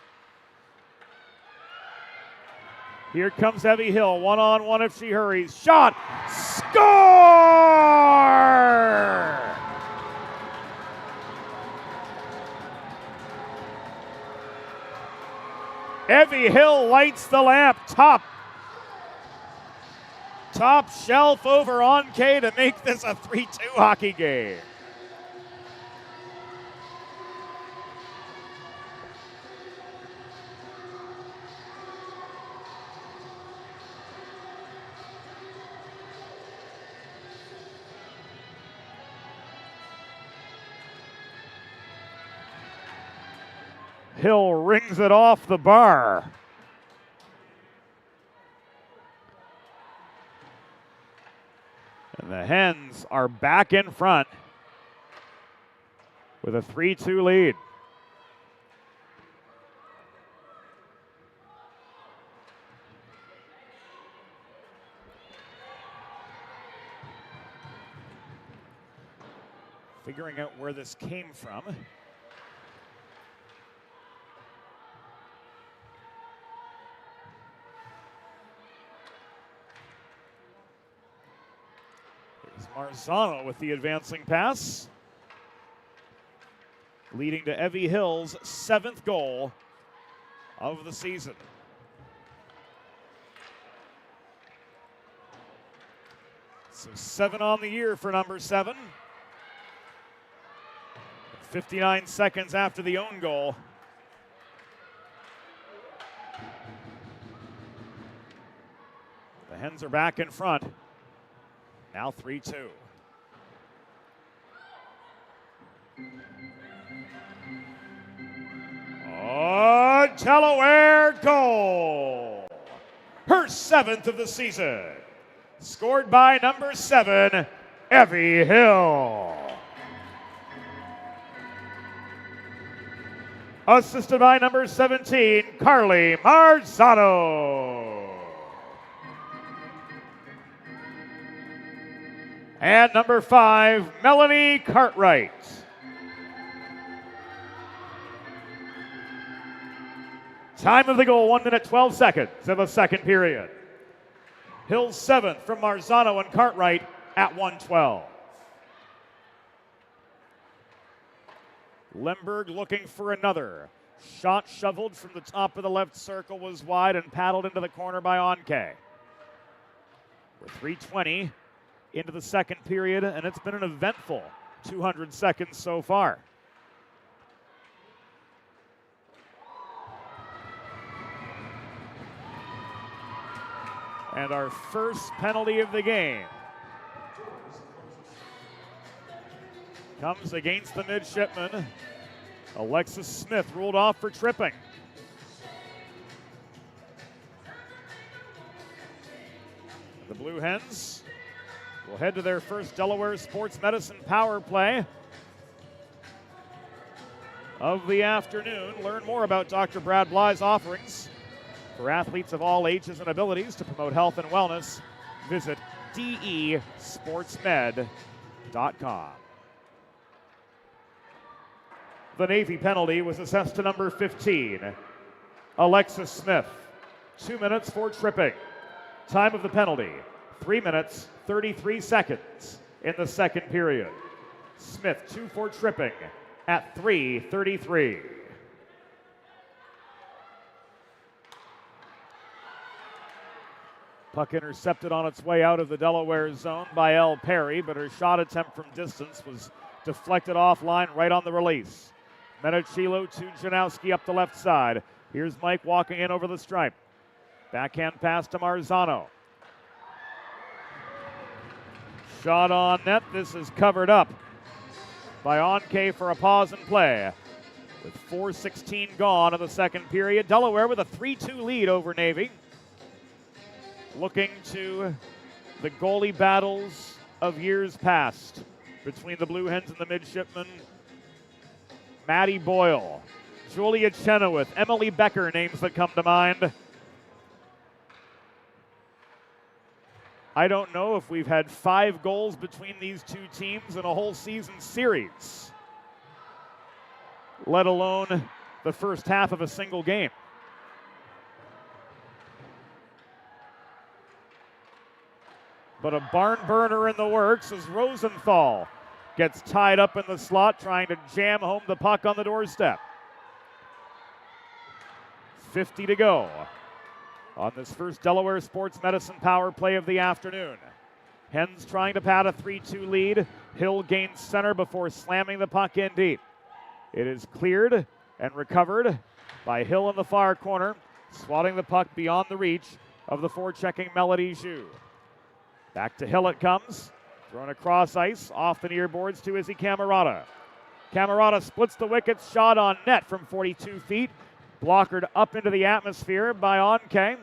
Here comes Evie Hill, one-on-one if she hurries. Shot! Score! Evie Hill lights the lamp, top shelf over on K to make this a 3-2 hockey game. Hill rings it off the bar. And the Hens are back in front with a 3-2 lead. Figuring out where this came from. Marzano with the advancing pass, leading to Evie Hill's 7th goal of the season. So 7 on the year for number 7. 59 seconds after the own goal. The Hens are back in front. Now 3-2. Oh, Delaware goal. Her 7th of the season. Scored by number 7, Evie Hill. Assisted by number 17, Carly Marzano. And number 5, Melanie Cartwright. Time of the goal, 1 minute, 12 seconds in the second period. Hill's 7th from Marzano and Cartwright at 1:12. Lemberg looking for another. Shot shoveled from the top of the left circle was wide and paddled into the corner by Onke. With 3:20 into the second period, and it's been an eventful 200 seconds so far. And our first penalty of the game comes against the midshipman. Alexis Smith ruled off for tripping. The Blue Hens will head to their first Delaware Sports Medicine power play of the afternoon. Learn more about Dr. Brad Bly's offerings for athletes of all ages and abilities to promote health and wellness. Visit desportsmed.com. The Navy penalty was assessed to number 15, Alexis Smith. 2 minutes for tripping. Time of the penalty, 3 minutes, 33 seconds in the second period. Smith 2 for tripping at 3:33. Puck intercepted on its way out of the Delaware zone by Elle Perry, but her shot attempt from distance was deflected offline right on the release. Menochilo to Janowski up the left side. Here's Mike walking in over the stripe. Backhand pass to Marzano. Shot on net. This is covered up by Onke for a pause in play. With 4:16 gone in the second period, Delaware with a 3-2 lead over Navy. Looking to the goalie battles of years past between the Blue Hens and the midshipmen. Maddie Boyle, Julia Chenoweth, Emily Becker, names that come to mind. I don't know if we've had 5 goals between these two teams in a whole season series, let alone the first half of a single game. But a barn burner in the works as Rosenthal gets tied up in the slot trying to jam home the puck on the doorstep. 50 to go on this first Delaware Sports Medicine power play of the afternoon. Hens trying to pad a 3-2 lead. Hill gains center before slamming the puck in deep. It is cleared and recovered by Hill in the far corner, swatting the puck beyond the reach of the forechecking Melody Zhu. Back to Hill it comes, thrown across ice, off the near boards to Izzy Camerata. Camerata splits the wickets, shot on net from 42 feet, blockered up into the atmosphere by Onke.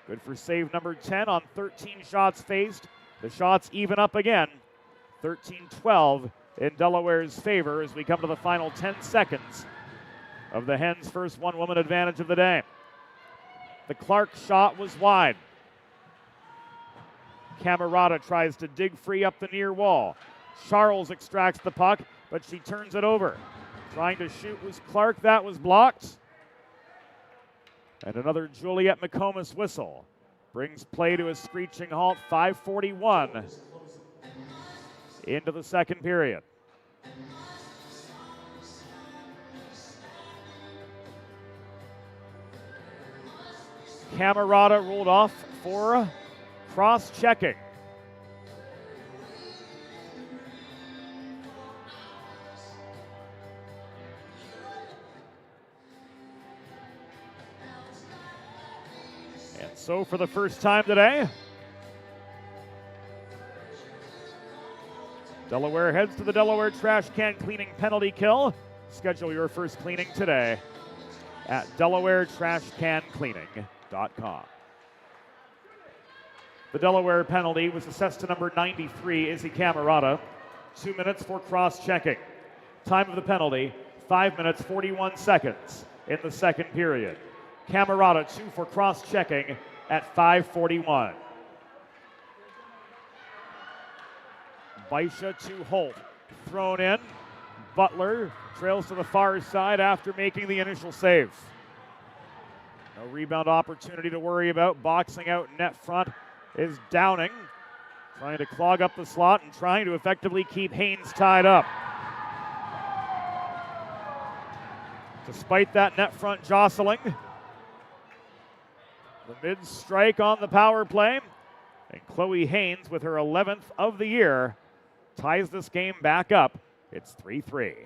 Good for save number 10 on 13 shots faced. The shots even up again, 13-12 in Delaware's favor as we come to the final 10 seconds of the Hens' first one-woman advantage of the day. The Clark shot was wide. Camerata tries to dig free up the near wall. Charles extracts the puck, but she turns it over. Trying to shoot was Clark. That was blocked. And another Juliet McComas whistle brings play to a screeching halt. 5:41 into the second period. Camerata ruled off for cross-checking. And so for the first time today, Delaware heads to the Delaware Trash Can Cleaning penalty kill. Schedule your first cleaning today at DelawareTrashCanCleaning.com. The Delaware penalty was assessed to number 93, Izzy Camerata. 2 minutes for cross-checking. Time of the penalty, 5 minutes, 41 seconds in the second period. Camerata 2 for cross-checking at 5:41. Baisha to Holt, thrown in. Butler trails to the far side after making the initial save. No rebound opportunity to worry about. Boxing out net front is Downing, trying to clog up the slot and trying to effectively keep Haynes tied up. Despite that net front jostling, the mid strike on the power play, and Chloe Haynes, with her 11th of the year, ties this game back up. It's 3-3.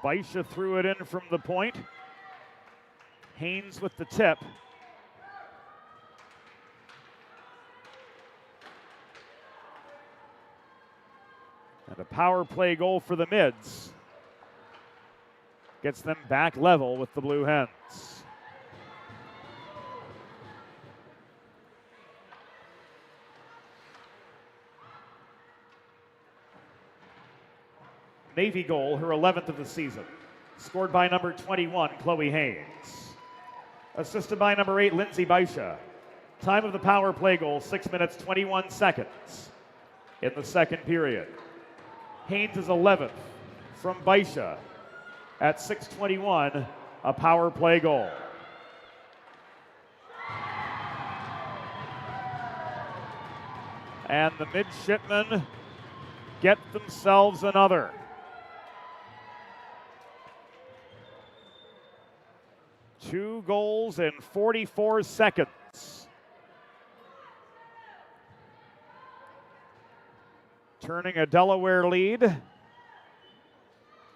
Baisha threw it in from the point. Haynes with the tip. And a power play goal for the Mids. Gets them back level with the Blue Hens. Navy goal, her 11th of the season. Scored by number 21, Chloe Haynes. Assisted by number 8, Lindsay Baisha. Time of the power play goal, 6 minutes, 21 seconds in the second period. Haynes is 11th from Baisha at 6:21, a power play goal. And the midshipmen get themselves another. Two goals in 44 seconds. Turning a Delaware lead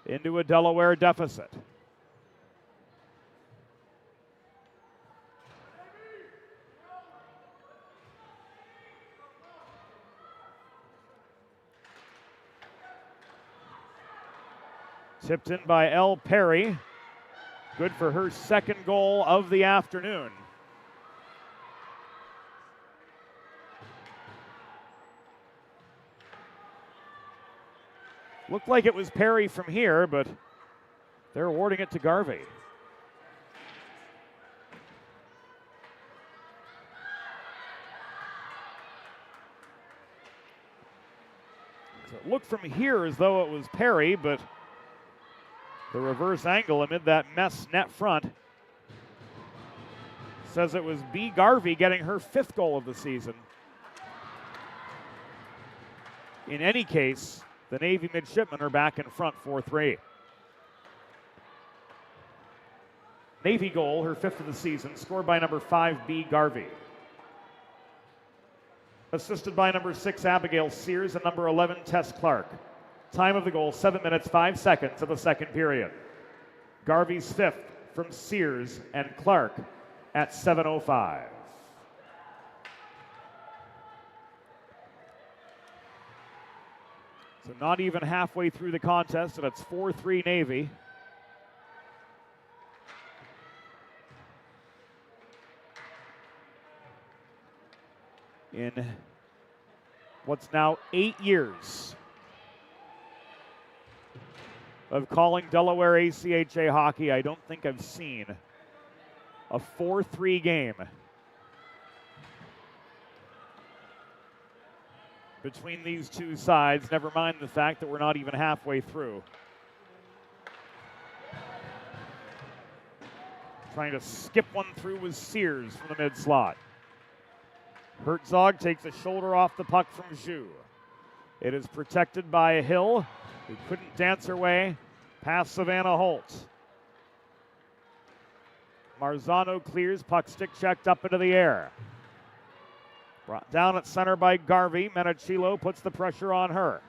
into a Delaware deficit. Tipped in by Elle Perry. Good for her second goal of the afternoon. Looked like it was Perry from here, but they're awarding it to Garvey. So it looked from here as though it was Perry, but the reverse angle amid that mess net front says it was B. Garvey getting her 5th goal of the season. In any case, the Navy midshipmen are back in front 4-3. Navy goal, her 5th of the season, scored by number 5, B. Garvey. Assisted by number 6, Abigail Sears, and number 11, Tess Clark. Time of the goal, 7 minutes, 5 seconds of the second period. Garvey's 5th from Sears and Clark at 7:05. So not even halfway through the contest, and it's 4-3 Navy. In what's now 8 years of calling Delaware ACHA hockey, I don't think I've seen a 4-3 game between these two sides, never mind the fact that we're not even halfway through. Trying to skip one through was Sears from the mid-slot. Herzog takes a shoulder off the puck from Zhu. It is protected by Hill, who couldn't dance her way past Savannah Holt. Marzano clears, puck stick checked up into the air. Brought down at center by Garvey. Menachilo puts the pressure on her.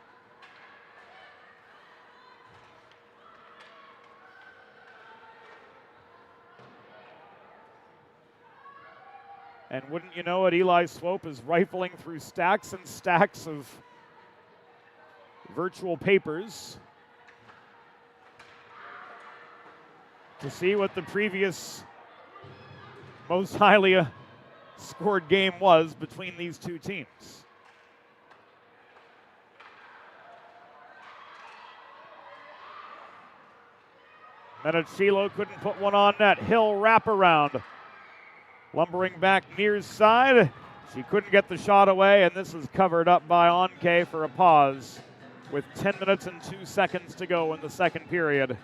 And wouldn't you know it, Eli Swope is rifling through stacks and stacks of virtual papers to see what the previous most highly scored game was between these two teams. Menachilo couldn't put one on net. Hill wraparound. Lumbering back near side. She couldn't get the shot away, and this is covered up by Onke for a pause with 10 minutes and 2 seconds to go in the second period.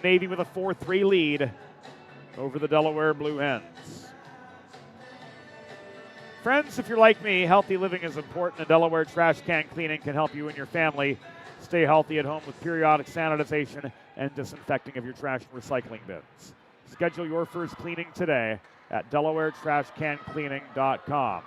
Navy with a 4-3 lead over the Delaware Blue Hens. Friends, if you're like me, healthy living is important, and Delaware Trash Can Cleaning can help you and your family stay healthy at home with periodic sanitization and disinfecting of your trash and recycling bins. Schedule your first cleaning today at DelawareTrashCanCleaning.com.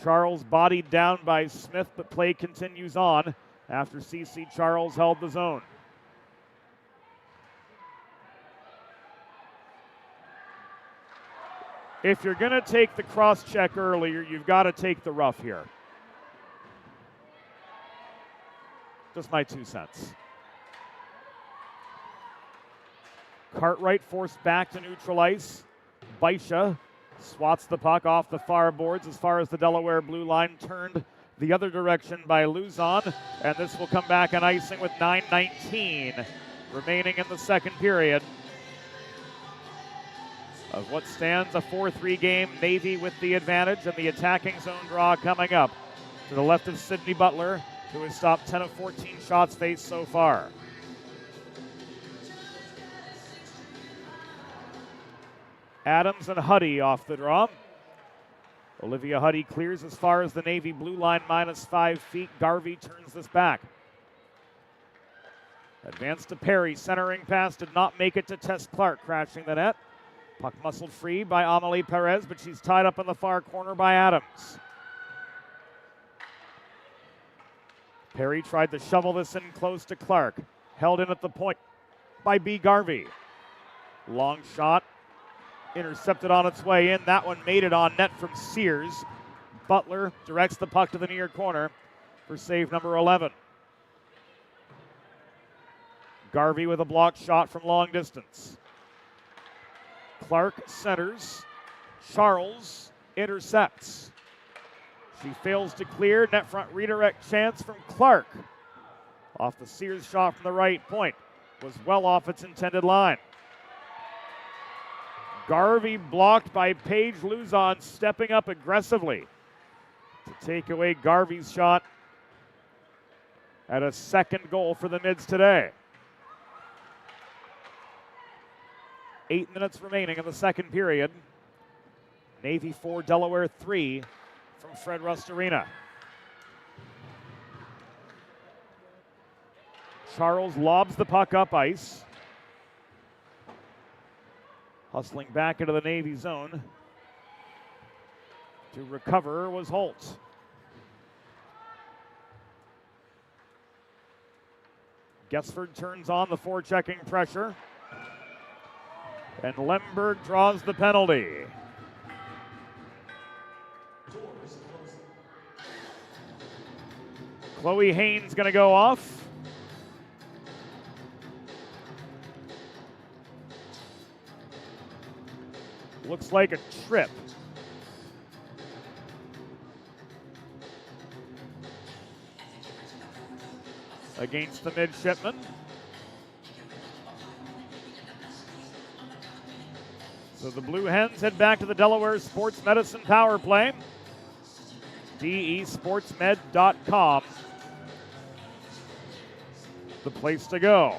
Charles bodied down by Smith, but play continues on after C.C. Charles held the zone. If you're going to take the cross check earlier, you've got to take the rough here. Just my 2 cents. Cartwright forced back to neutral ice. Baisha swats the puck off the far boards as far as the Delaware blue line, turned the other direction by Luzon, and this will come back on icing with 9:19 remaining in the second period of what stands a 4-3 game. Navy with the advantage, and the attacking zone draw coming up to the left of Sidney Butler, who has stopped 10 of 14 shots faced so far. Adams and Huddy off the draw. Olivia Huddy clears as far as the Navy blue line, -5 feet. Garvey turns this back. Advance to Perry, centering pass did not make it to Tess Clark, crashing the net. Puck muscled free by Amelie Perez, but she's tied up in the far corner by Adams. Perry tried to shovel this in close to Clark. Held in at the point by B. Garvey. Long shot. Intercepted on its way in. That one made it on net from Sears. Butler directs the puck to the near corner for save number 11. Garvey with a blocked shot from long distance. Clark centers. Charles intercepts. She fails to clear. Net front redirect chance from Clark. Off the Sears shot from the right point. Was well off its intended line. Garvey blocked by Paige Luzon, stepping up aggressively to take away Garvey's shot at a second goal for the Mids today. 8 minutes remaining in the second period. Navy 4, Delaware 3 from Fred Rust Arena. Charles lobs the puck up ice. Hustling back into the Navy zone. To recover was Holt. Guessford turns on the forechecking pressure. And Lemberg draws the penalty. Chloe Haynes going to go off. Looks like a trip. Against the midshipman. So the Blue Hens head back to the Delaware Sports Medicine Power Play. DESportsmed.com. The place to go.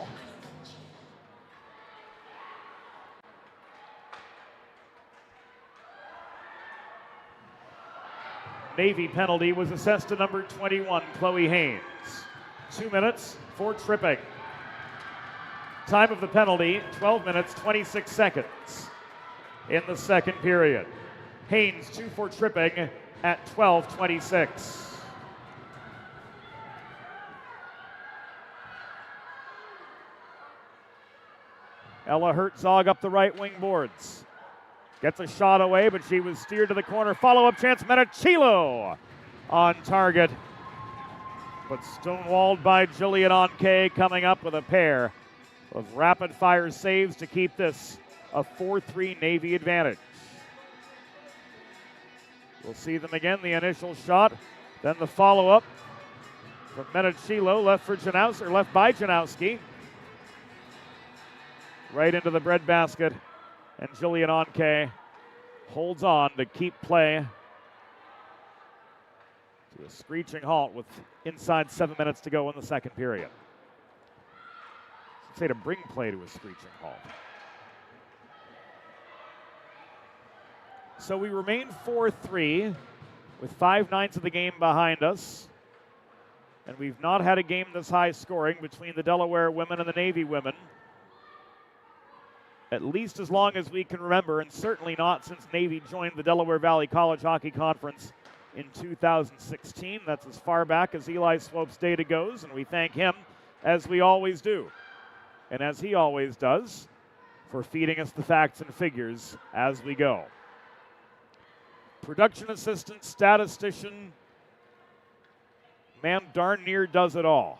Navy penalty was assessed to number 21, Chloe Haynes. 2 minutes for tripping. Time of the penalty, 12 minutes, 26 seconds in the second period. Haynes 2 for tripping at 12:26. Ella Herzog up the right wing boards. Gets a shot away, but she was steered to the corner. Follow-up chance, Menachilo on target. But stonewalled by Jillian Onke, coming up with a pair of rapid-fire saves to keep this a 4-3 Navy advantage. We'll see them again. The initial shot, then the follow-up from Menachilo, left by Janowski. Right into the breadbasket. And Jillian Onke holds on to keep play to a screeching halt with inside 7 minutes to go in the second period. I should say to bring play to a screeching halt. So we remain 4-3 with 5/9 of the game behind us. And we've not had a game this high scoring between the Delaware women and the Navy women, at least as long as we can remember, and certainly not since Navy joined the Delaware Valley College Hockey Conference in 2016. That's as far back as Eli Swope's data goes, and we thank him, as we always do, and as he always does, for feeding us the facts and figures as we go. Production assistant, statistician, man darn near does it all.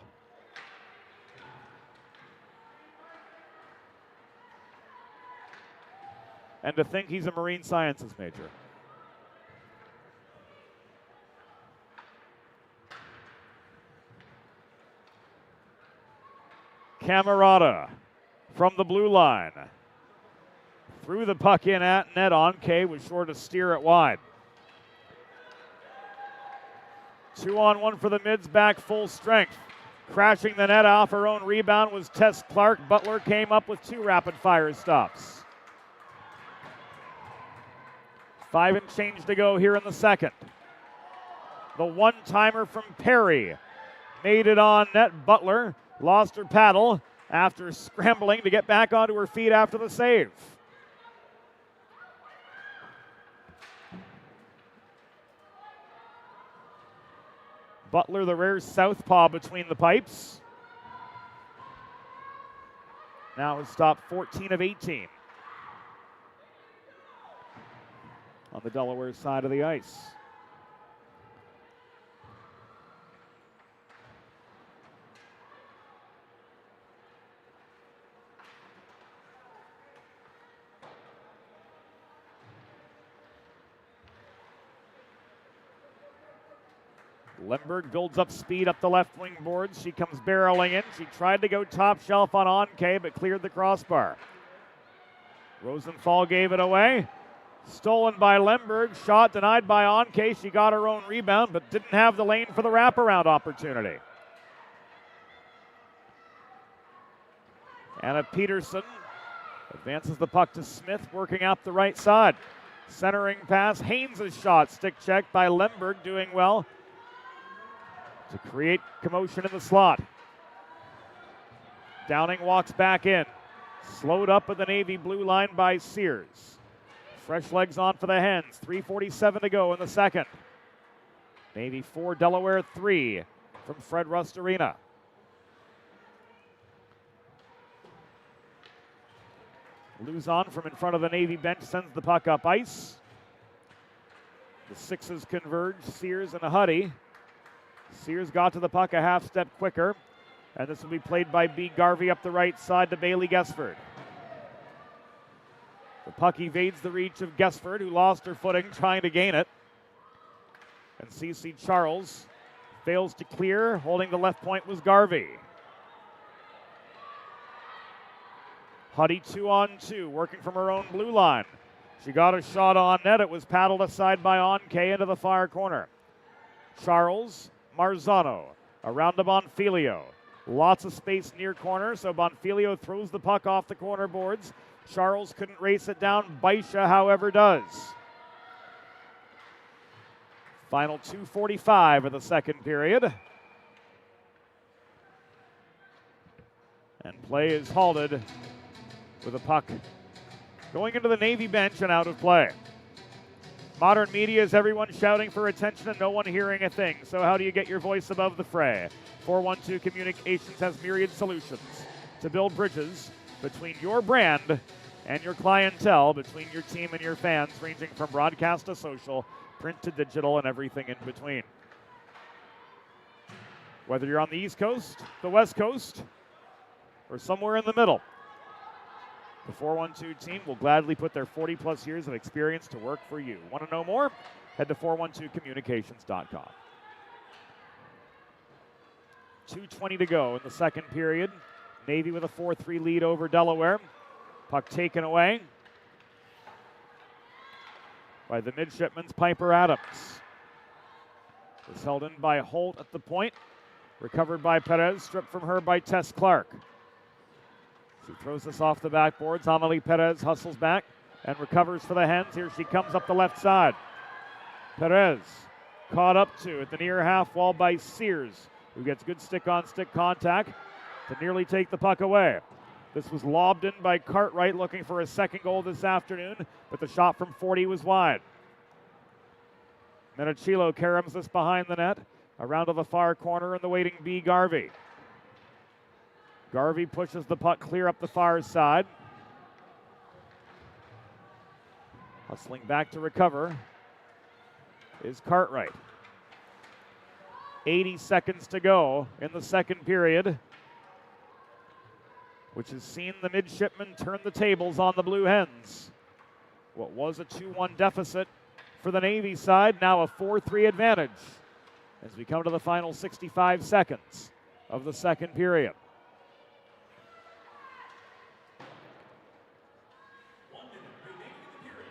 And to think he's a marine sciences major. Camerata from the blue line. Threw the puck in at net. Onke was sure to steer it wide. 2-on-1 for the mids, back full strength. Crashing the net off her own rebound was Tess Clark. Butler came up with 2 rapid-fire stops. 5 and change to go here in the second. The one-timer from Perry made it on net. Butler lost her paddle after scrambling to get back onto her feet after the save. Butler, the rare southpaw between the pipes. Now has stopped 14 of 18 on the Delaware side of the ice. Lemberg builds up speed up the left wing boards. She comes barreling in. She tried to go top shelf on Onke, but cleared the crossbar. Rosenthal gave it away. Stolen by Lemberg. Shot denied by Onke. She got her own rebound, but didn't have the lane for the wraparound opportunity. Anna Peterson advances the puck to Smith, working up the right side. Centering pass. Haynes' shot. Stick checked by Lemberg, doing well to create commotion in the slot. Downing walks back in. Slowed up at the Navy blue line by Sears. Fresh legs on for the Hens. 3:47 to go in the second. Navy 4, Delaware 3 from Fred Rust Arena. Luzon from in front of the Navy bench sends the puck up ice. The sixes converge. Sears and Huddy. Sears got to the puck a half step quicker, and this will be played by B. Garvey up the right side to Bailey Gesford. The puck evades the reach of Gesford, who lost her footing trying to gain it. And C.C. Charles fails to clear. Holding the left point was Garvey. Huddy 2-on-2, working from her own blue line. She got a shot on net. It was paddled aside by Onke into the far corner. Charles, Marzano, around to Bonfilio. Lots of space near corner, so Bonfilio throws the puck off the corner boards. Charles couldn't race it down. Baisha, however, does. Final 2:45 of the second period. And play is halted with a puck going into the Navy bench and out of play. Modern media is everyone shouting for attention and no one hearing a thing. So how do you get your voice above the fray? 412 Communications has myriad solutions to build bridges between your brand and your clientele, between your team and your fans, ranging from broadcast to social, print to digital, and everything in between. Whether you're on the East Coast, the West Coast, or somewhere in the middle, the 412 team will gladly put their 40-plus years of experience to work for you. Want to know more? Head to 412communications.com. 2:20 to go in the second period. Navy with a 4-3 lead over Delaware. Puck taken away by the midshipman's Piper Adams. It's held in by Holt at the point. Recovered by Perez, stripped from her by Tess Clark. She throws this off the backboards. Amelie Perez hustles back. and recovers for the Hens. Here she comes up the left side. Perez caught up to at the near half wall by Sears, who gets good stick-on-stick contact to nearly take the puck away. This was lobbed in by Cartwright, looking for a second goal this afternoon, but the shot from 40 was wide. Menachilo caroms this behind the net, around to the far corner, and the waiting B. Garvey. Garvey pushes the puck clear up the far side. Hustling back to recover is Cartwright. 80 seconds to go in the second period, which has seen the midshipmen turn the tables on the Blue Hens. What was a 2-1 deficit for the Navy side, now a 4-3 advantage as we come to the final 65 seconds of the second period.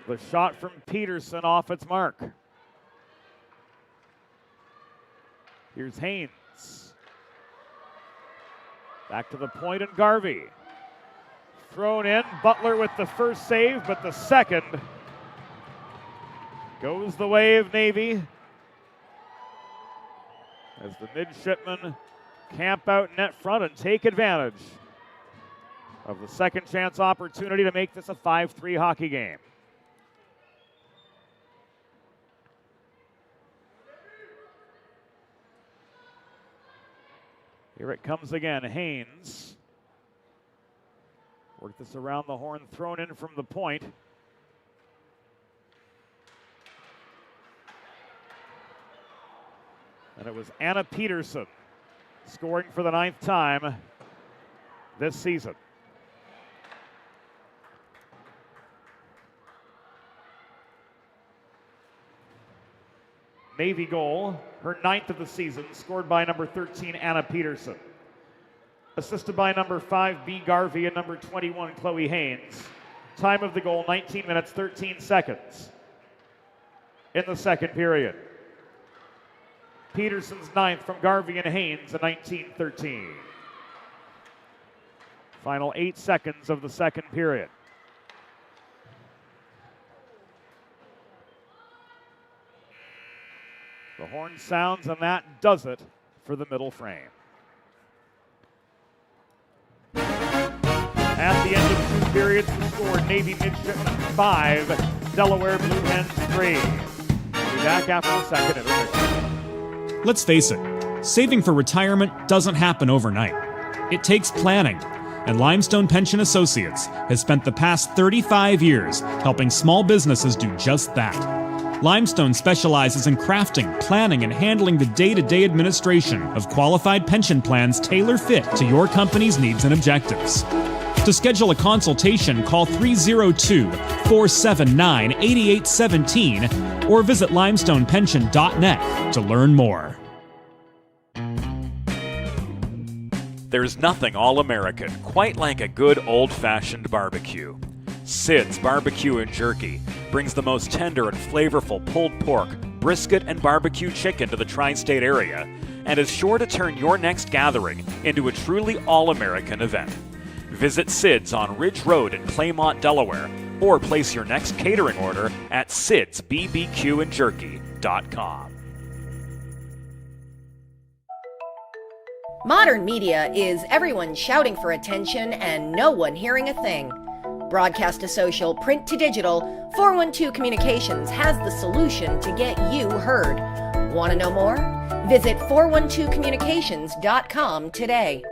The shot from Peterson off its mark. Here's Haynes. Back to the point, and Garvey. Thrown in, Butler with the first save, but the second goes the way of Navy as the midshipmen camp out net front and take advantage of the second chance opportunity to make this a 5-3 hockey game. Here it comes again. Haynes. Work this around the horn, thrown in from the point. And it was Anna Peterson scoring for the 9th time this season. Navy goal, her 9th of the season, scored by number 13, Anna Peterson. Assisted by number 5, B. Garvey, and number 21, Chloe Haynes. Time of the goal, 19 minutes, 13 seconds in the second period. Peterson's 9th from Garvey and Haynes, a 19-13. Final 8 seconds of the second period. The horn sounds, and that does it for the middle frame. At the end of 2 periods, the score, Navy midshipmen 5, Delaware Blue Hens 3. We'll be back after the second intermission. Let's face it, saving for retirement doesn't happen overnight. It takes planning, and Limestone Pension Associates has spent the past 35 years helping small businesses do just that. Limestone specializes in crafting, planning, and handling the day-to-day administration of qualified pension plans tailor-fit to your company's needs and objectives. To schedule a consultation, call 302-479-8817 or visit limestonepension.net to learn more. There's nothing all-American quite like a good old-fashioned barbecue. Sid's Barbecue and Jerky brings the most tender and flavorful pulled pork, brisket, and barbecue chicken to the tri-state area and is sure to turn your next gathering into a truly all-American event. Visit Sid's on Ridge Road in Claymont, Delaware, or place your next catering order at sidsbbqandjerky.com. Modern media is everyone shouting for attention and no one hearing a thing. Broadcast to social, print to digital, 412 Communications has the solution to get you heard. Want to know more? Visit 412communications.com today.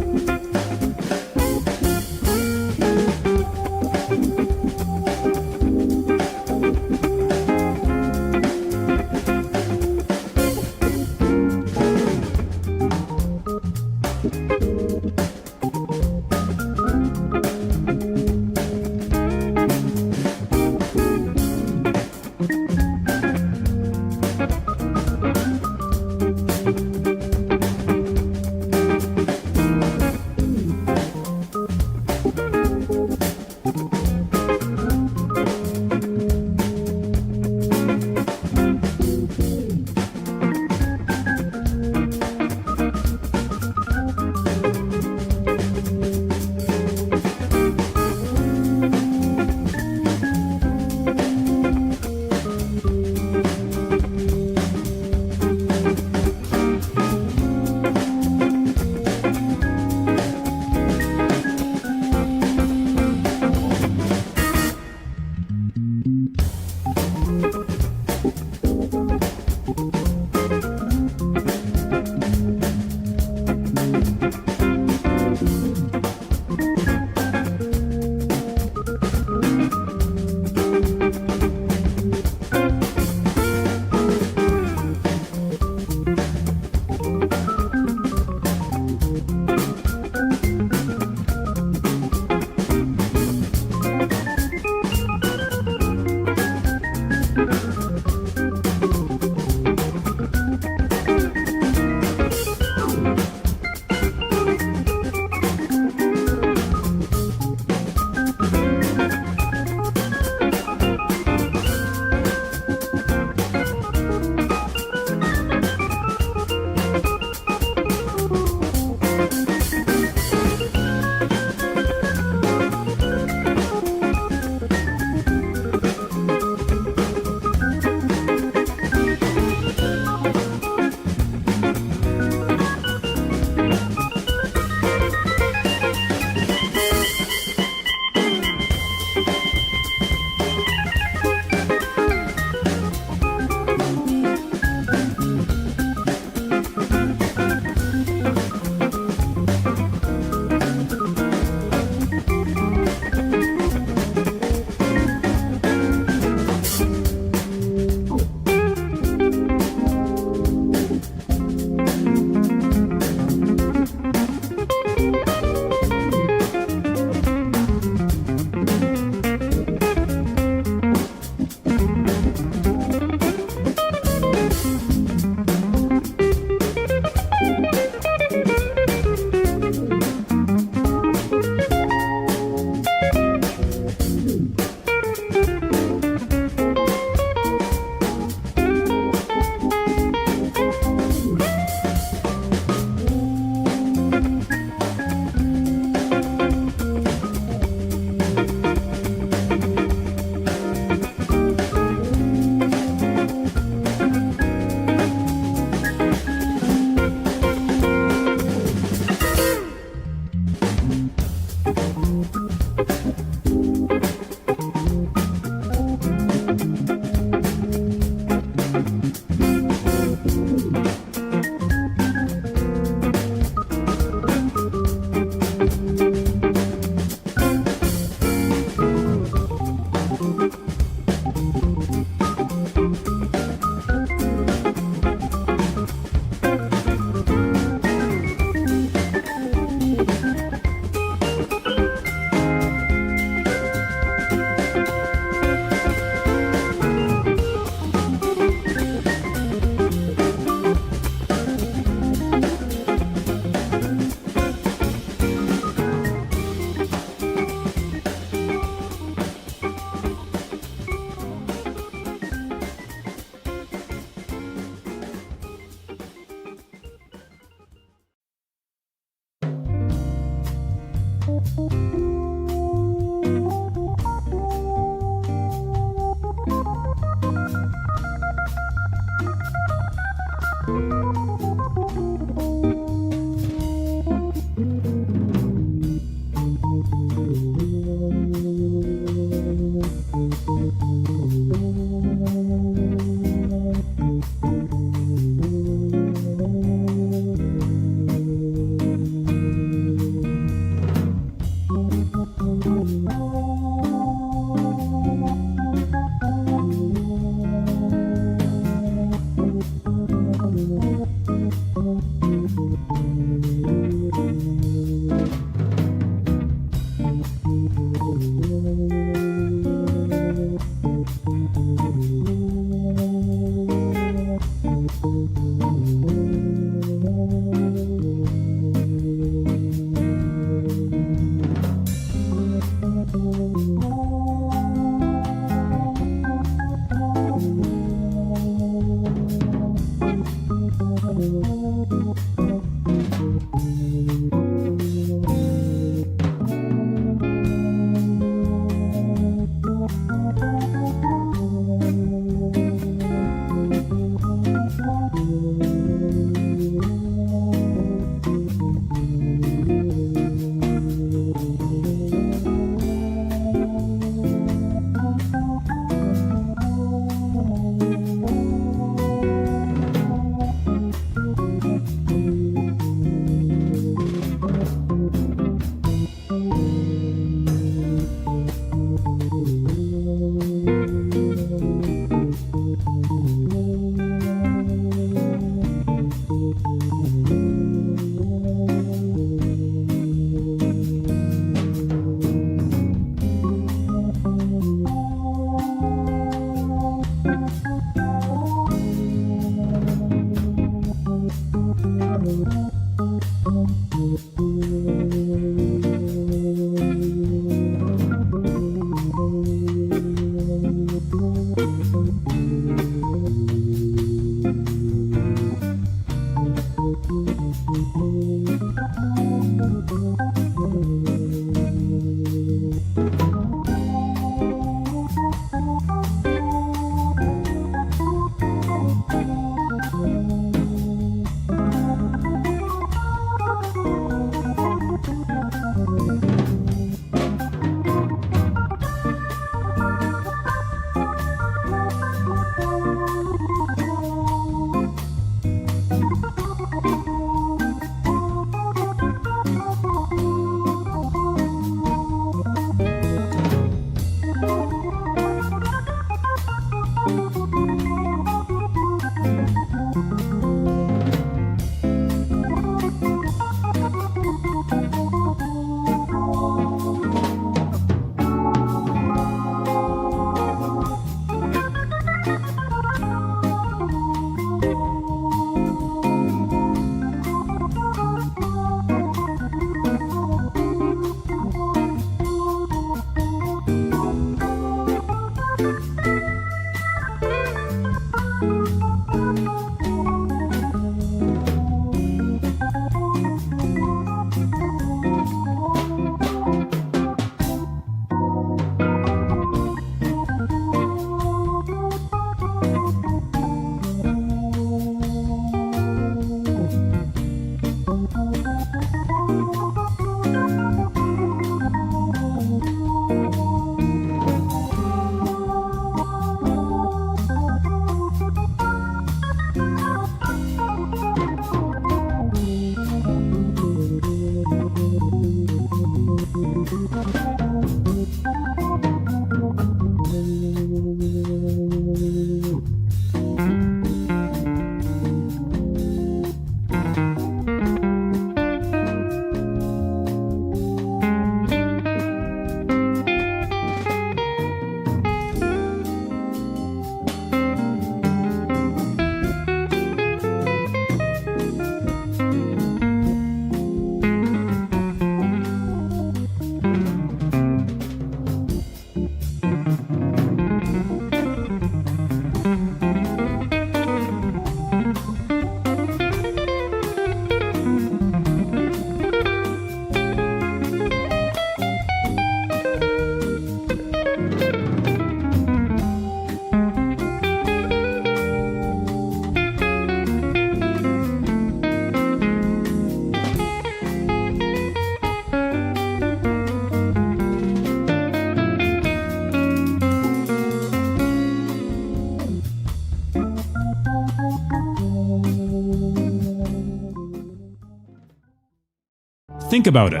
Think about it.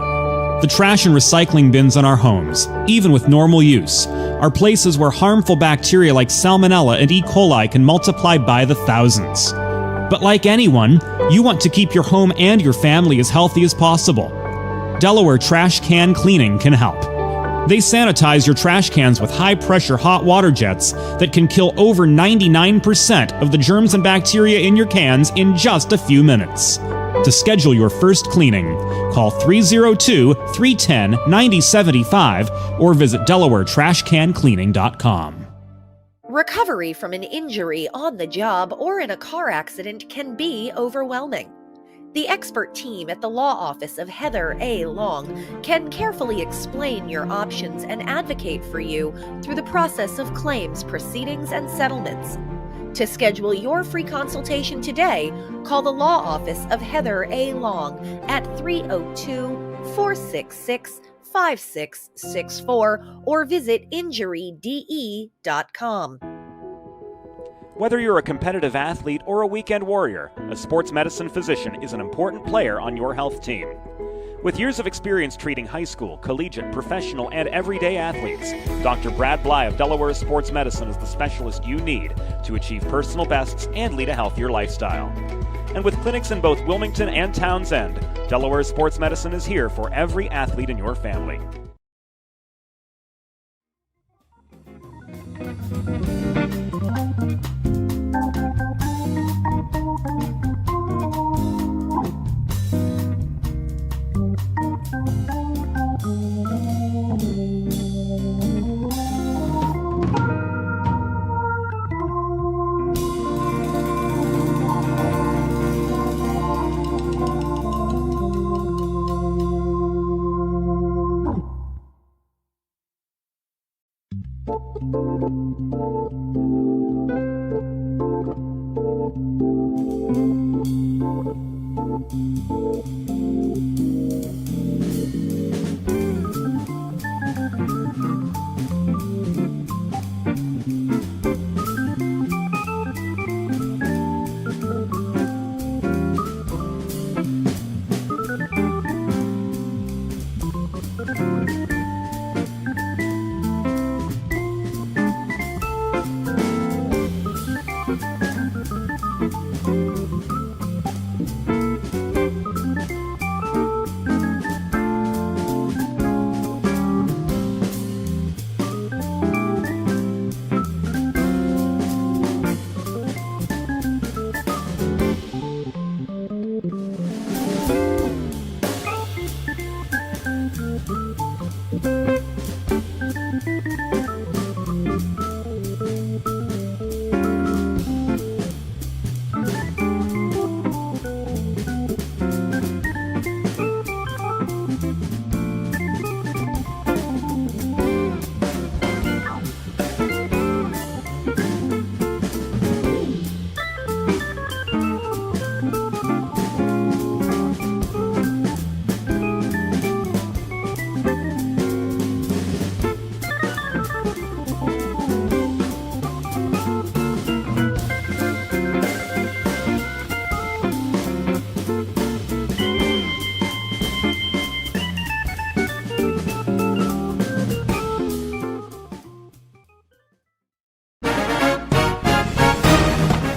The trash and recycling bins in our homes, even with normal use, are places where harmful bacteria like Salmonella and E. coli can multiply by the thousands. But like anyone, you want to keep your home and your family as healthy as possible. Delaware Trash Can Cleaning can help. They sanitize your trash cans with high-pressure hot water jets that can kill over 99% of the germs and bacteria in your cans in just a few minutes. To schedule your first cleaning, call 302-310-9075 or visit DelawareTrashCanCleaning.com. Recovery from an injury on the job or in a car accident can be overwhelming. The expert team at the law office of Heather A. Long can carefully explain your options and advocate for you through the process of claims, proceedings, and settlements. To schedule your free consultation today, call the law office of Heather A. Long at 302-466-5664 or visit injuryde.com. Whether you're a competitive athlete or a weekend warrior, a sports medicine physician is an important player on your health team. With years of experience treating high school, collegiate, professional, and everyday athletes, Dr. Brad Bly of Delaware Sports Medicine is the specialist you need to achieve personal bests and lead a healthier lifestyle. And with clinics in both Wilmington and Townsend, Delaware Sports Medicine is here for every athlete in your family.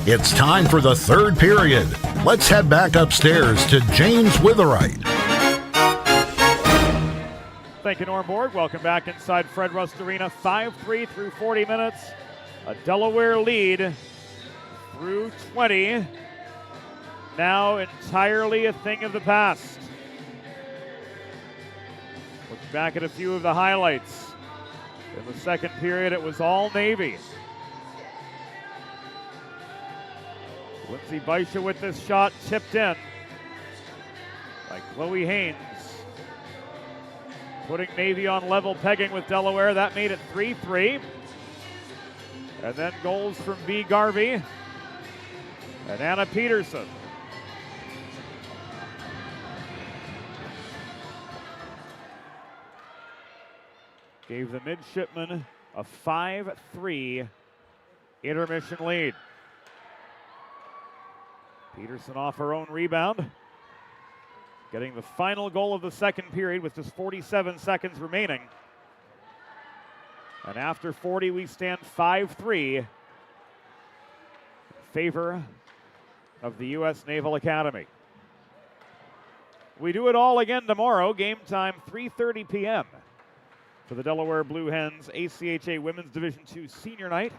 It's time for the third period. Let's head back upstairs to James Witherite. Thank you, Norm Borg. Welcome back inside Fred Rust Arena. 5-3 through 40 minutes. A Delaware lead through 20. Now entirely a thing of the past. Look back at a few of the highlights. In the second period, it was all Navy. Lindsay Baisha with this shot tipped in by Chloe Haynes. Putting Navy on level pegging with Delaware. That made it 3-3. And then goals from B. Garvey and Anna Peterson. Gave the midshipmen a 5-3 intermission lead. Peterson off her own rebound. getting the final goal of the second period with just 47 seconds remaining. And after 40, we stand 5-3 in favor of the U.S. Naval Academy. We do it all again tomorrow. Game time, 3:30 p.m. for the Delaware Blue Hens ACHA Women's Division II Senior Night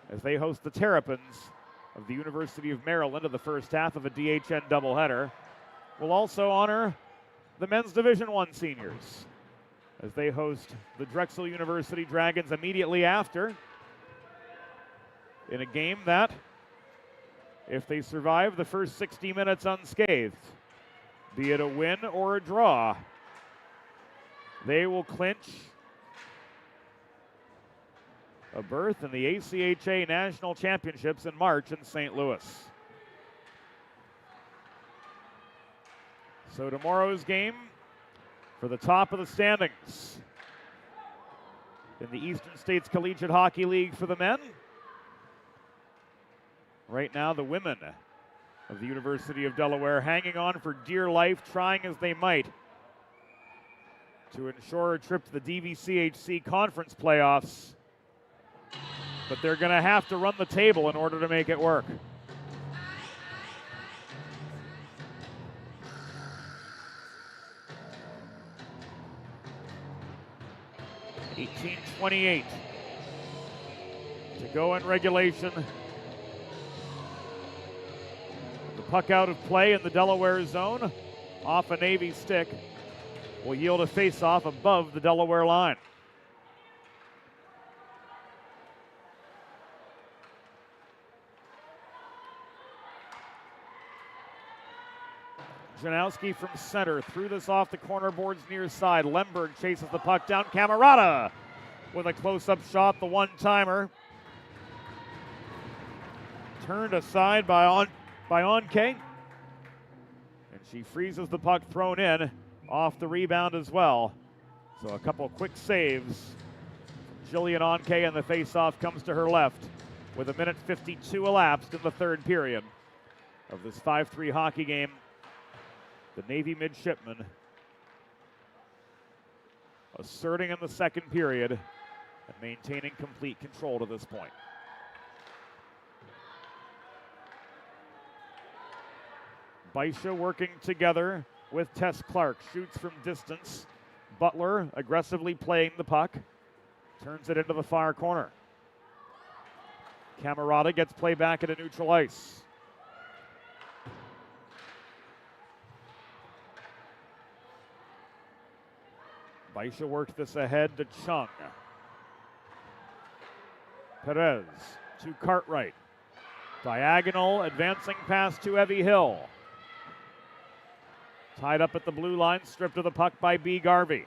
as they host the Terrapins of the University of Maryland in the first half of a DHN doubleheader. We'll also honor the Men's Division I seniors as they host the Drexel University Dragons immediately after in a game that, if they survive the first 60 minutes unscathed, be it a win or a draw, they will clinch a berth in the ACHA National Championships in March in St. Louis. So tomorrow's game for the top of the standings in the Eastern States Collegiate Hockey League for the men. Right now, the women of the University of Delaware hanging on for dear life, trying as they might to ensure a trip to the DVCHC conference playoffs. But they're going to have to run the table in order to make it work. 18:28 to go in regulation. The puck out of play in the Delaware zone, off a Navy stick, will yield a face-off above the Delaware line. Janowski from center, threw this off the corner boards near side. Lemberg chases the puck down. Camerata with a close-up shot, the one-timer. Turned aside by Onke. And she freezes the puck thrown in off the rebound as well. So a couple quick saves. Jillian Onke, and the face-off comes to her left with 1:52 elapsed in the third period of this 5-3 hockey game. The Navy midshipmen asserting in the second period and maintaining complete control to this point. Baisha working together with Tess Clark. Shoots from distance. Butler aggressively playing the puck. Turns it into the far corner. Camerata gets play back into neutral ice. Baisha worked this ahead to Chung. Perez to Cartwright. Diagonal advancing pass to Evie Hill. Tied up at the blue line, stripped of the puck by B. Garvey.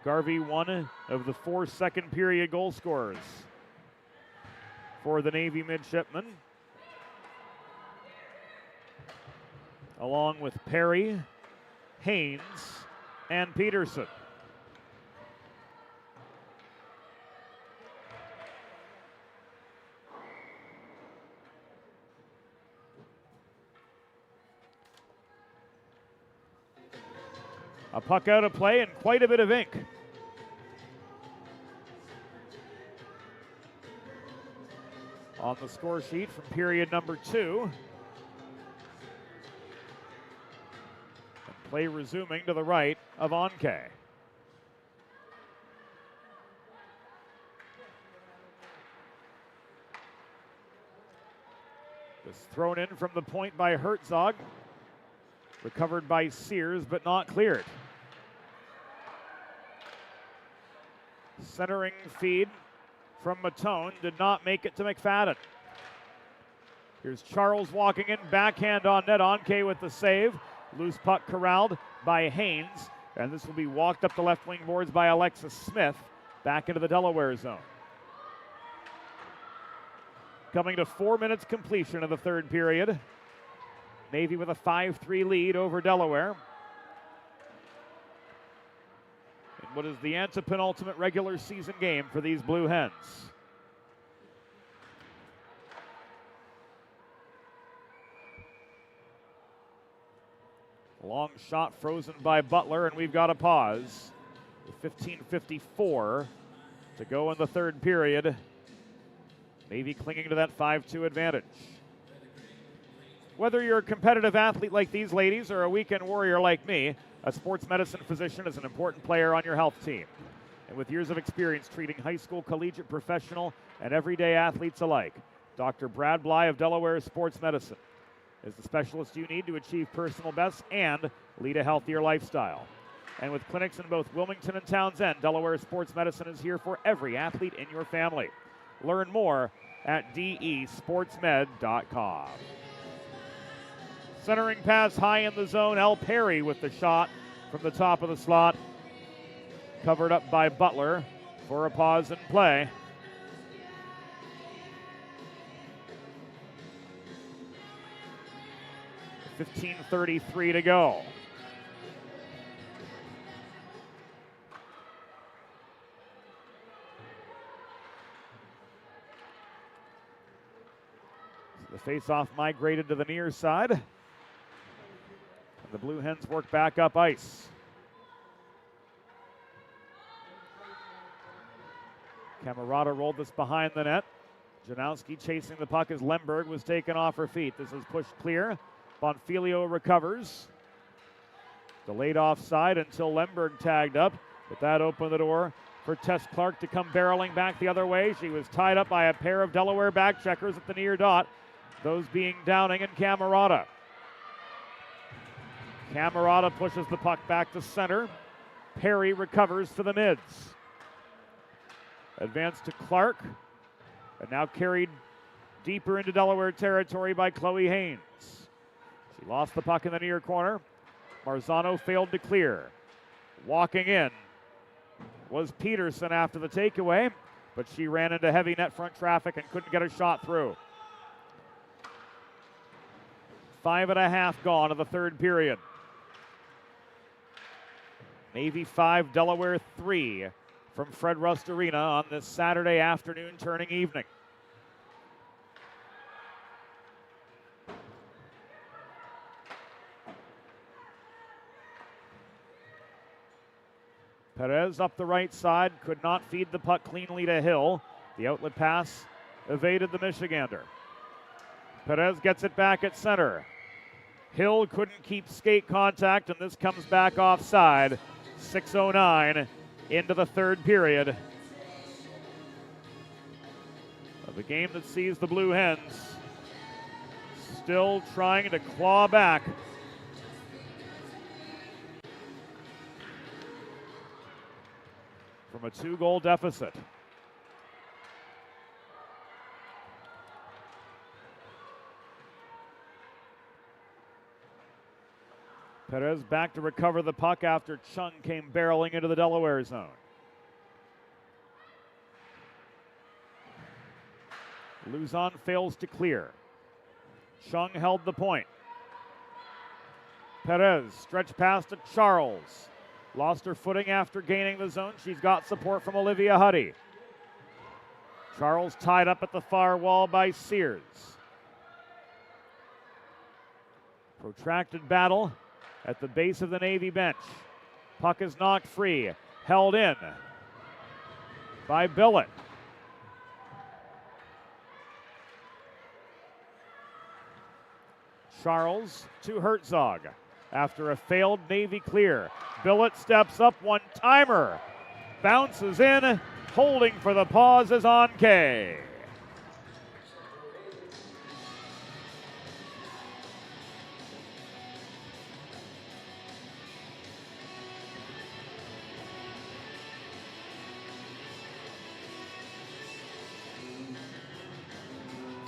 Garvey, one of the 4 second period goal scorers for the Navy midshipmen. Along with Perry, Haynes, and Peterson. A puck out of play and quite a bit of ink. On the score sheet from period number 2. Play resuming to the right of Onke. This thrown in from the point by Herzog. Recovered by Sears, but not cleared. Centering feed from Matone did not make it to McFadden. Here's Charles walking in, backhand on net. Onke with the save. Loose puck corralled by Haynes, and this will be walked up the left wing boards by Alexis Smith, back into the Delaware zone. Coming to 4 minutes completion of the third period. Navy with a 5-3 lead over Delaware. In what is the antepenultimate regular season game for these Blue Hens. Long shot frozen by Butler, and we've got a pause. 15:54 to go in the third period. Navy clinging to that 5-2 advantage. Whether you're a competitive athlete like these ladies or a weekend warrior like me, a sports medicine physician is an important player on your health team. And with years of experience treating high school, collegiate, professional, and everyday athletes alike, Dr. Brad Bly of Delaware Sports Medicine is the specialist you need to achieve personal bests and lead a healthier lifestyle. And with clinics in both Wilmington and Townsend, Delaware Sports Medicine is here for every athlete in your family. Learn more at desportsmed.com. Centering pass high in the zone. L. Perry with the shot from the top of the slot. Covered up by Butler for a pause in play. .15:33 to go. The face-off migrated to the near side. And the Blue Hens work back up ice. Camerata rolled this behind the net. Janowski chasing the puck as Lemberg was taken off her feet. This is pushed clear. Bonfilio recovers. Delayed offside until Lemberg tagged up, but that opened the door for Tess Clark to come barreling back the other way. She was tied up by a pair of Delaware back checkers at the near dot, those being Downing and Camerata. Camerata pushes the puck back to center. Perry recovers for the mids. Advance to Clark, and now carried deeper into Delaware territory by Chloe Haynes. She lost the puck in the near corner. Marzano failed to clear. Walking in was Peterson after the takeaway, but she ran into heavy net front traffic and couldn't get a shot through. 5.5 gone in the third period. Navy 5, Delaware 3 from Fred Rust Arena on this Saturday afternoon turning evening. Perez up the right side, could not feed the puck cleanly to Hill. The outlet pass evaded the Michigander. Perez gets it back at center. Hill couldn't keep skate contact, and this comes back offside. 6:09 into the third period of the game that sees the Blue Hens still trying to claw back. From a 2-goal deficit. Perez back to recover the puck after Chung came barreling into the Delaware zone. Luzon fails to clear. Chung held the point. Perez stretched past to Charles. Lost her footing after gaining the zone. She's got support from Olivia Huddy. Charles tied up at the far wall by Sears. Protracted battle at the base of the Navy bench. Puck is knocked free. Held in by Billett. Charles to Herzog after a failed Navy clear. Billett steps up, one-timer. Bounces in. Holding for the pause is Anke.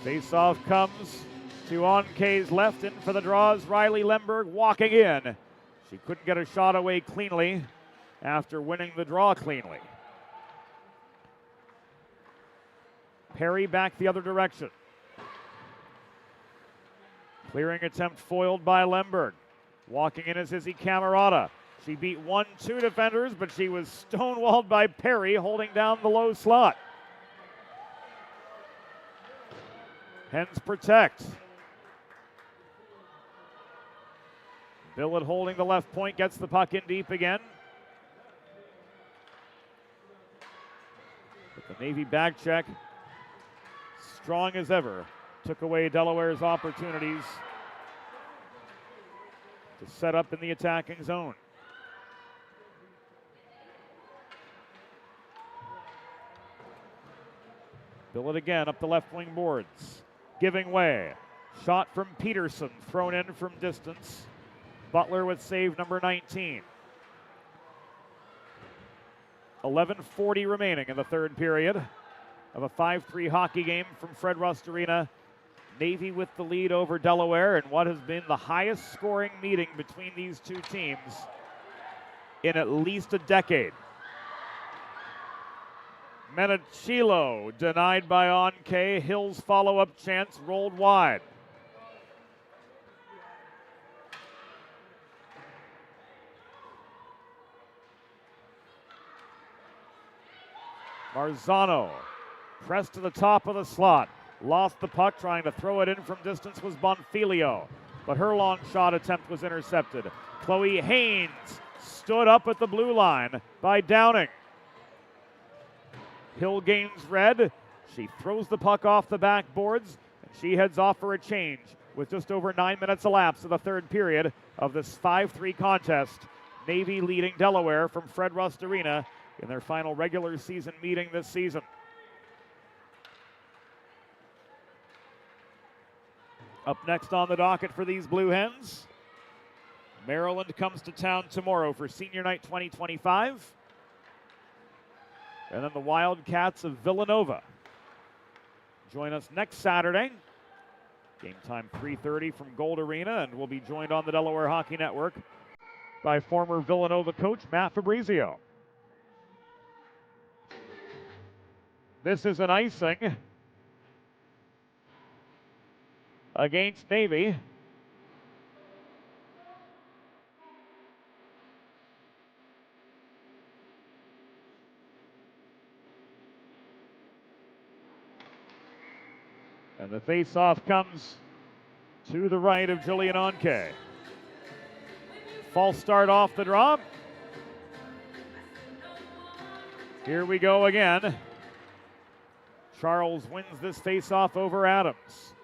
Face-off comes to Anke's left, in for the draws. Riley Lemberg walking in. She couldn't get a shot away cleanly after winning the draw cleanly. Perry back the other direction. Clearing attempt foiled by Lemberg. Walking in is Izzy Camerata. She beat 1-2 defenders, but she was stonewalled by Perry holding down the low slot. Hens protect. Billett holding the left point, gets the puck in deep again. But the Navy back check, strong as ever, took away Delaware's opportunities to set up in the attacking zone. Billett again up the left wing boards, giving way. Shot from Peterson, thrown in from distance. Butler with save number 19. 11:40 remaining in the third period of a 5-3 hockey game from Fred Rust Arena. Navy with the lead over Delaware in what has been the highest scoring meeting between these two teams in at least a decade. Menachilo denied by Onke. Hill's follow-up chance rolled wide. Marzano pressed to the top of the slot. Lost the puck, trying to throw it in from distance was Bonfilio, but her long shot attempt was intercepted. Chloe Haynes stood up at the blue line by Downing. Hill gains red. She throws the puck off the backboards, and she heads off for a change with just over 9 minutes elapsed in the third period of this 5-3 contest. Navy leading Delaware from Fred Rust Arena in their final regular season meeting this season. Up next on the docket for these Blue Hens, Maryland comes to town tomorrow for Senior Night 2025. And then the Wildcats of Villanova join us next Saturday. Game time 3:30 from Gold Arena, and we'll be joined on the Delaware Hockey Network by former Villanova coach Matt Fabrizio. This is an icing against Navy. And the face-off comes to the right of Jillian Onke. False start off the draw. Here we go again. Charles wins this face-off over Adams,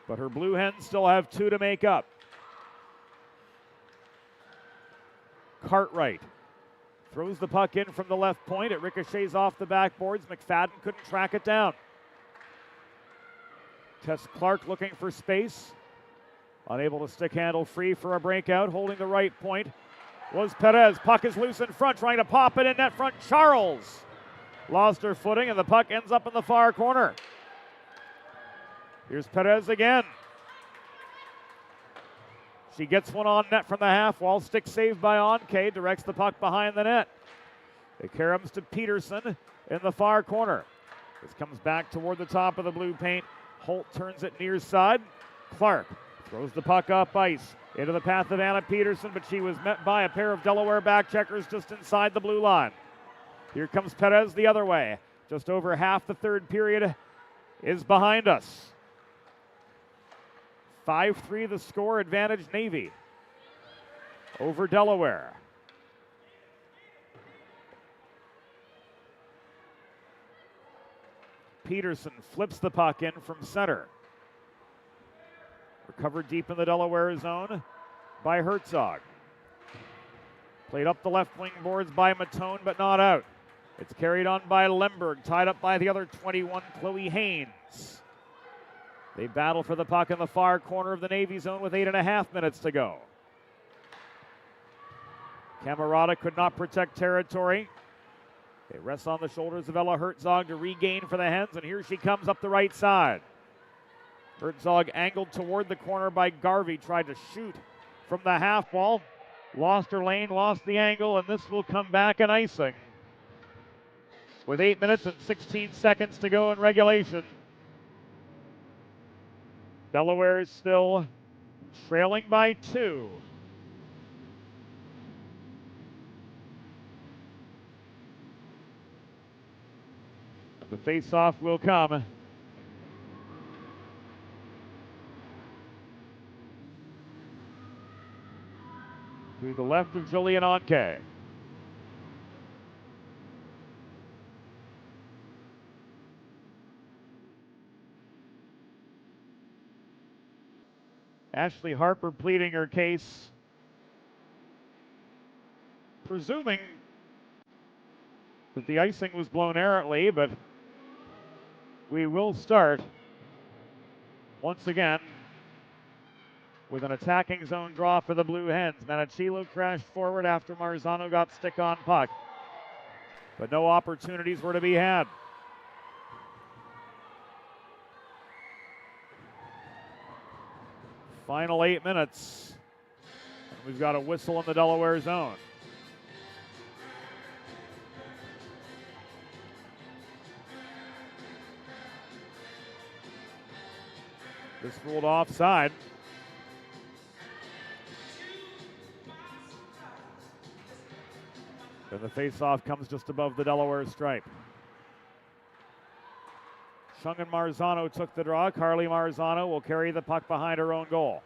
but her Blue Hens still have 2 to make up. Cartwright throws the puck in from the left point. It ricochets off the backboards. McFadden couldn't track it down. Tess Clark looking for space. Unable to stick handle free for a breakout. Holding the right point was Perez. Puck is loose in front, trying to pop it in net front. Charles lost her footing, and the puck ends up in the far corner. Here's Perez again. She gets one on net from the half wall. Stick saved by Onke. Directs the puck behind the net. It caroms to Peterson in the far corner. This comes back toward the top of the blue paint. Holt turns it near side. Clark throws the puck up ice into the path of Anna Peterson, but she was met by a pair of Delaware back checkers just inside the blue line. Here comes Perez the other way. Just over half the third period is behind us. 5-3 the score, advantage Navy over Delaware. Peterson flips the puck in from center. Recovered deep in the Delaware zone by Herzog. Played up the left wing boards by Matone, but not out. It's carried on by Lemberg, tied up by the other 21, Chloe Haynes. They battle for the puck in the far corner of the Navy zone with 8.5 minutes to go. Camerata could not protect territory. It rests on the shoulders of Ella Herzog to regain for the Hens, and here she comes up the right side. Herzog angled toward the corner by Garvey, tried to shoot from the half wall. Lost her lane, lost the angle, and this will come back an icing. With 8 minutes and 16 seconds to go in regulation. Delaware is still trailing by 2. The face-off will come. to the left of Julian Anke. Ashley Harper pleading her case, presuming that the icing was blown errantly, but we will start once again with an attacking zone draw for the Blue Hens. Menachilo crashed forward after Marzano got stick on puck, but no opportunities were to be had. Final 8 minutes. We've got a whistle in the Delaware zone. This ruled offside. And the faceoff comes just above the Delaware stripe. Shungan Marzano took the draw. Carly Marzano will carry the puck behind her own goal.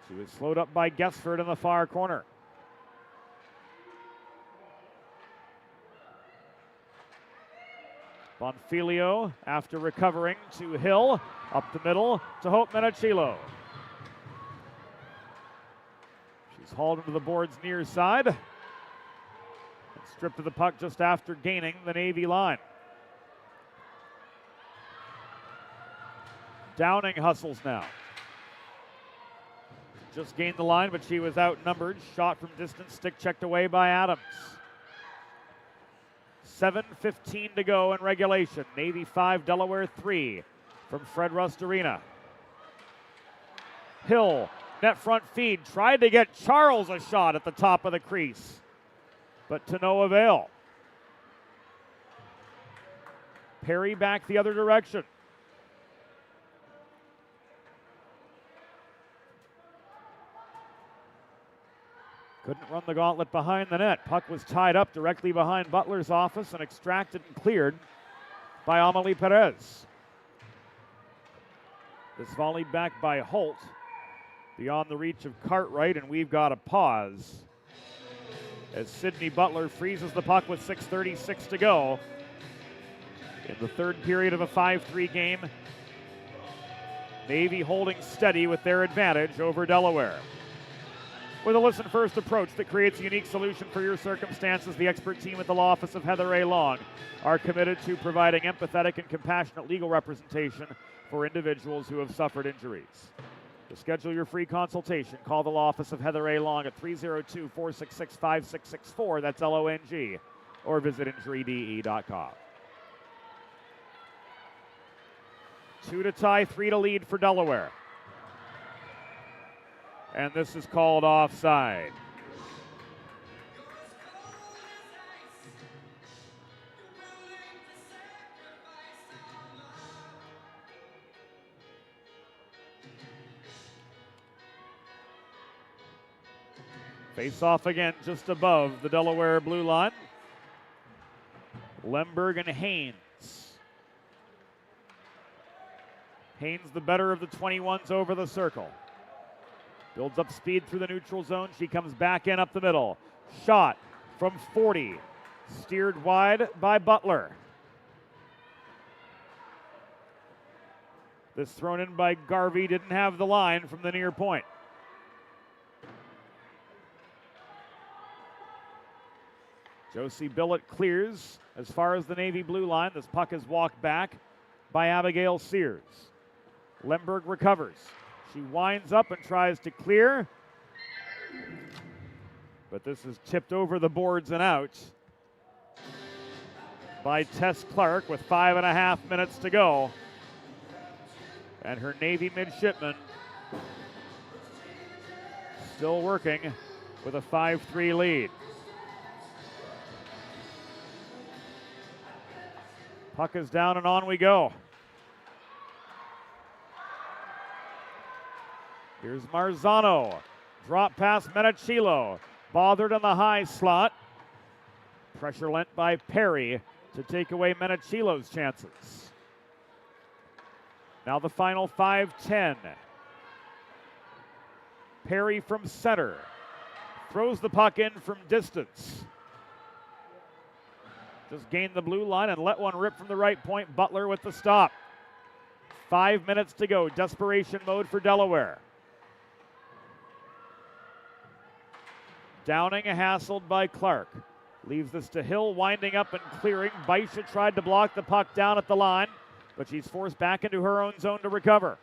She was slowed up by Gesford in the far corner. Bonfilio, after recovering, to Hill, up the middle to Hope Menachilo. She's hauled into the boards near side. And stripped of the puck just after gaining the Navy line. Downing hustles now. Just gained the line, but she was outnumbered. Shot from distance, stick checked away by Adams. 7:15 to go in regulation. Navy 5, Delaware 3 from Fred Rust Arena. Hill, net front feed, tried to get Charles a shot at the top of the crease, but to no avail. Perry back the other direction. Couldn't run the gauntlet behind the net. Puck was tied up directly behind Butler's office and extracted and cleared by Amelie Perez. This volleyed back by Holt beyond the reach of Cartwright, and we've got a pause as Sydney Butler freezes the puck with 6:36 to go in the third period of a 5-3 game. Navy holding steady with their advantage over Delaware. With a listen-first approach that creates a unique solution for your circumstances, the expert team at the law office of Heather A. Long are committed to providing empathetic and compassionate legal representation for individuals who have suffered injuries. To schedule your free consultation, call the law office of Heather A. Long at 302-466-5664, that's LONG, or visit injuryde.com. 2 to tie, 3 to lead for Delaware. And this is called offside. Face off again just above the Delaware blue line. Lemberg and Haynes. Haynes the better of the 21s over the circle. Builds up speed through the neutral zone. She comes back in up the middle. Shot from 40. Steered wide by Butler. This thrown in by Garvey didn't have the line from the near point. Josie Billett clears as far as the Navy blue line. This puck is walked back by Abigail Sears. Lemberg recovers. She winds up and tries to clear, but this is tipped over the boards and out by Tess Clark with 5.5 minutes to go. And her Navy midshipman still working with a 5-3 lead. Puck is down and on we go. Here's Marzano. Drop pass Menachilo. Bothered on the high slot. Pressure lent by Perry to take away Menachilo's chances. Now the final 5:10. Perry from center. throws the puck in from distance. Just gained the blue line and let one rip from the right point. Butler with the stop. 5 minutes to go. Desperation mode for Delaware. Downing hassled by Clark. Leaves this to Hill, winding up and clearing. Baisha tried to block the puck down at the line, but she's forced back into her own zone to recover.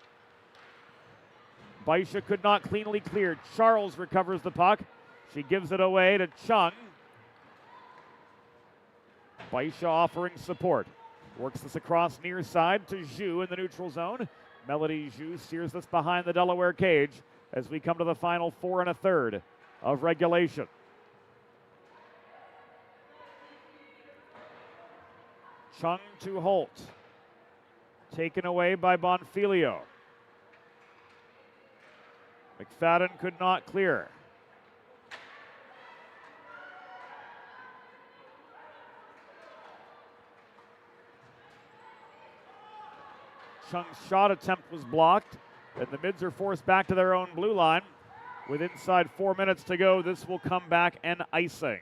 Baisha could not cleanly clear. Charles recovers the puck. She gives it away to Chung. Baisha offering support. Works this across near side to Zhu in the neutral zone. Melody Zhu steers this behind the Delaware cage as we come to the final 4 1/3 of regulation. Chung to Holt. Taken away by Bonfilio. McFadden could not clear. Chung's shot attempt was blocked, and the Mids are forced back to their own blue line. With inside 4 minutes to go, this will come back and icing.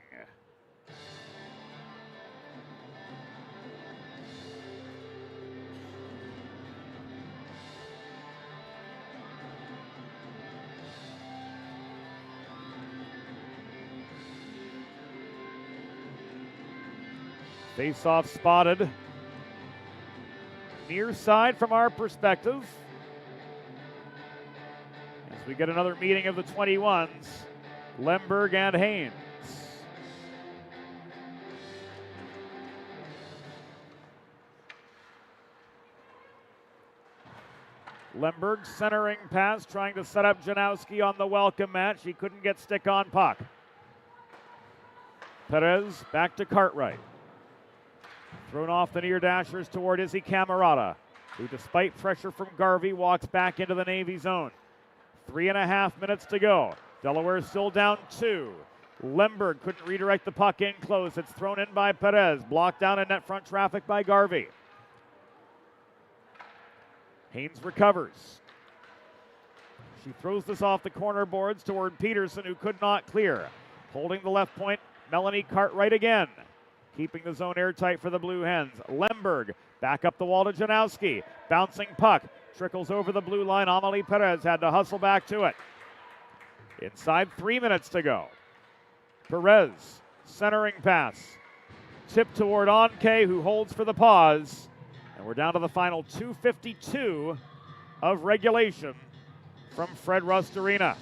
Face-off spotted. Near side from our perspective. As we get another meeting of the 21s, Lemberg and Haynes. Lemberg centering pass, trying to set up Janowski on the welcome mat. She couldn't get stick on puck. Perez back to Cartwright. Thrown off the near dashers toward Izzy Camerata, who despite pressure from Garvey walks back into the Navy zone. 3.5 minutes to go. Delaware still down 2. Lemberg couldn't redirect the puck in close. It's thrown in by Perez, blocked down in net front traffic by Garvey. Haynes recovers. She throws this off the corner boards toward Peterson, who could not clear. Holding the left point, Melanie Cartwright again. Keeping the zone airtight for the Blue Hens. Lemberg back up the wall to Janowski. Bouncing puck. Trickles over the blue line. Amelie Perez had to hustle back to it. Inside 3 minutes to go. Perez, centering pass. Tip toward Anke, who holds for the pause. And we're down to the final 2:52 of regulation from Fred Rust Arena.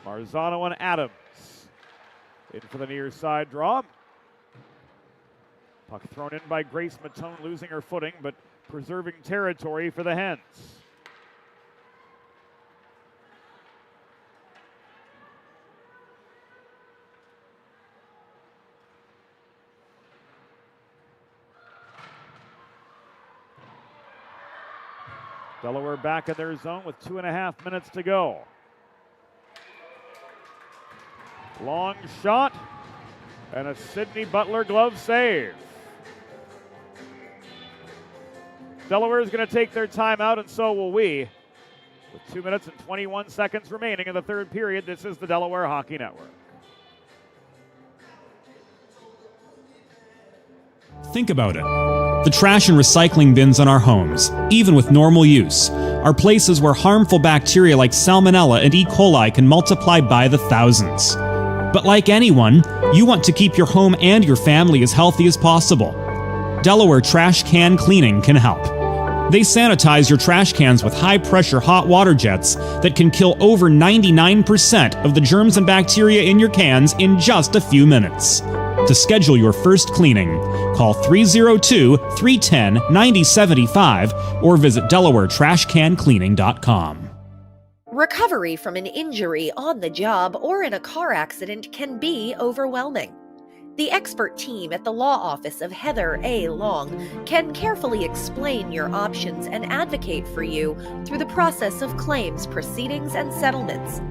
Marzano and Adams in for the near side draw. Puck thrown in by Grace Matone, losing her footing, but preserving territory for the Hens. Delaware back in their zone with 2.5 minutes to go. Long shot and a Sydney Butler glove save. Delaware is going to take their timeout, and so will we. With 2 minutes and 21 seconds remaining in the third period, this is the Delaware Hockey Network. Think about it. The trash and recycling bins in our homes, even with normal use, are places where harmful bacteria like Salmonella and E. coli can multiply by the thousands. But like anyone, you want to keep your home and your family as healthy as possible. Delaware Trash Can Cleaning can help. They sanitize your trash cans with high-pressure hot water jets that can kill over 99% of the germs and bacteria in your cans in just a few minutes. To schedule your first cleaning, call 302-310-9075 or visit DelawareTrashCanCleaning.com. Recovery from an injury on the job or in a car accident can be overwhelming. The expert team at the law office of Heather A. Long can carefully explain your options and advocate for you through the process of claims, proceedings, and settlements.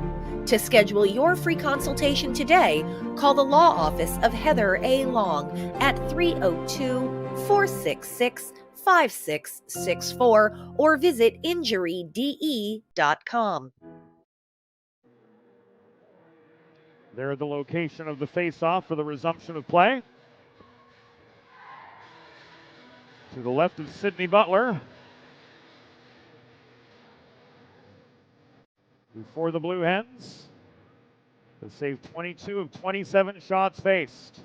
To schedule your free consultation today, call the law office of Heather A. Long at 302-466-5664 or visit injuryde.com. They're the location of the face-off for the resumption of play. To the left of Sydney Butler. For the Blue Hens, they saved 22 of 27 shots faced.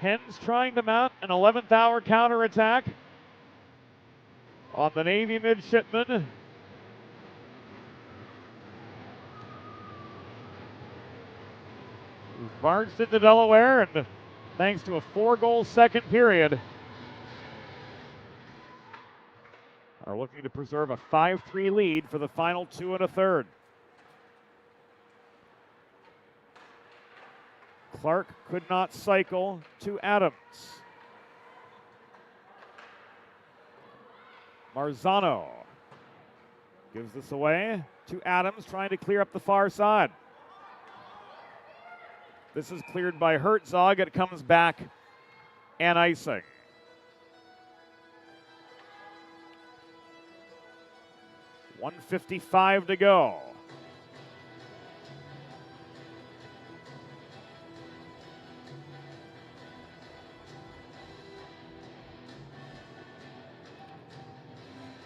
Hens trying to mount an 11th hour counterattack on the Navy midshipman. Who's barged into Delaware, and thanks to a 4-goal second period, are looking to preserve a 5-3 lead for the final 2 1/3. Clark could not cycle to Adams. Marzano gives this away to Adams, trying to clear up the far side. This is cleared by Herzog. It comes back and icing. .155 to go.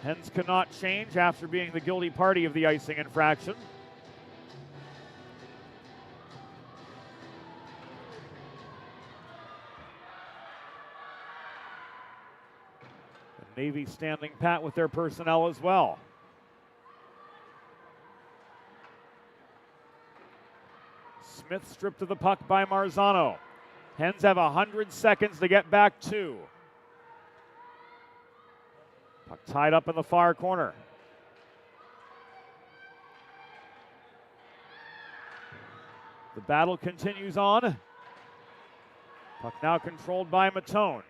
Hens cannot change after being the guilty party of the icing infraction. The Navy standing pat with their personnel as well. Smith stripped of the puck by Marzano. Hens have 100 seconds to get back 2. Puck tied up in the far corner. The battle continues on. Puck now controlled by Matone.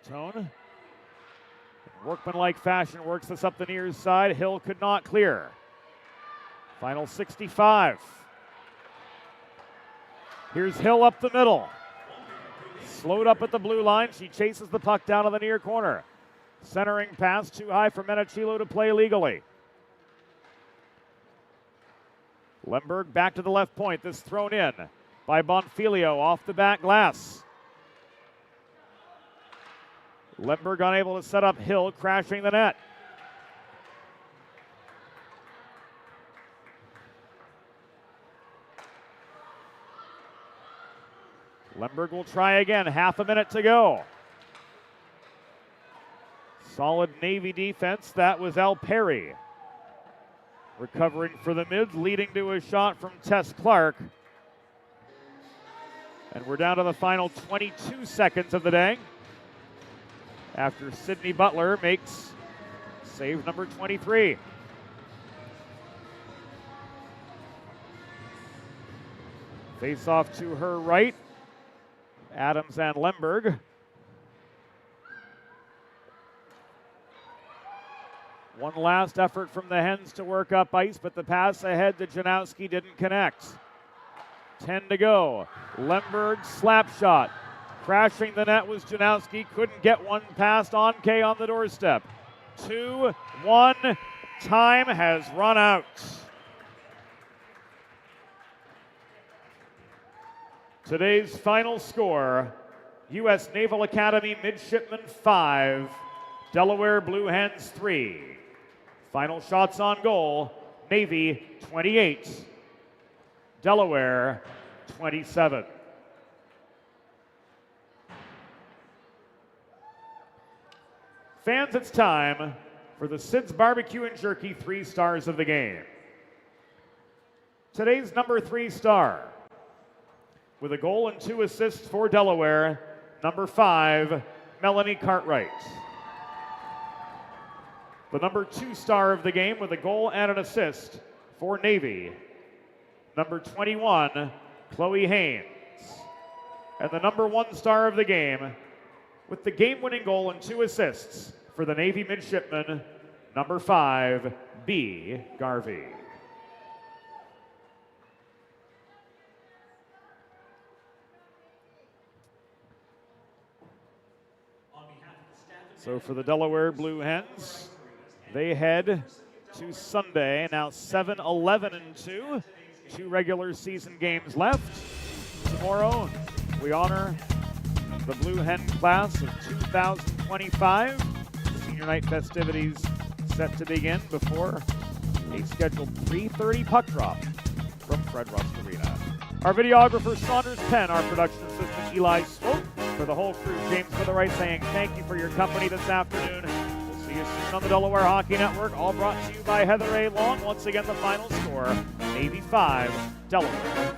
Matone, in workmanlike fashion, works this up the near side. Hill could not clear. Final 65. Here's Hill up the middle. Slowed up at the blue line. She chases the puck down to the near corner. Centering pass too high for Menachilo to play legally. Lemberg back to the left point. This thrown in by Bonfilio off the back glass. Lemberg unable to set up Hill, crashing the net. Lemberg will try again, half a minute to go. Solid Navy defense, that was Al Perry. Recovering for the mids, leading to a shot from Tess Clark. And we're down to the final 22 seconds of the day, after Sydney Butler makes save number 23. Face off to her right. Adams and Lemberg. One last effort from the Hens to work up ice, but the pass ahead to Janowski didn't connect. 10 to go. Lemberg slap shot. Crashing the net was Janowski. Couldn't get one past Onke on the doorstep. 2-1. Time has run out. Today's final score, U.S. Naval Academy Midshipmen 5, Delaware Blue Hens 3. Final shots on goal, Navy 28, Delaware 27. Fans, it's time for the Sid's Barbecue and Jerky 3 stars of the game. Today's number 3 star, with a goal and 2 assists for Delaware, number 5, Melanie Cartwright. The number 2 star of the game with a goal and an assist for Navy, number 21, Chloe Haynes. And the number 1 star of the game with the game-winning goal and 2 assists for the Navy midshipman, number 5, B. Garvey. So for the Delaware Blue Hens, they head to Sunday, now 7-11-2. 2 regular season games left. Tomorrow, we honor the Blue Hen class of 2025. Senior night festivities set to begin before a scheduled 3:30 puck drop from Fred Rust Arena. Our videographer Saunders Penn, our production assistant Eli Swope. For the whole crew, James Witherite saying thank you for your company this afternoon. We'll see you soon on the Delaware Hockey Network, all brought to you by Heather A. Long. Once again, the final score, Navy 5, Delaware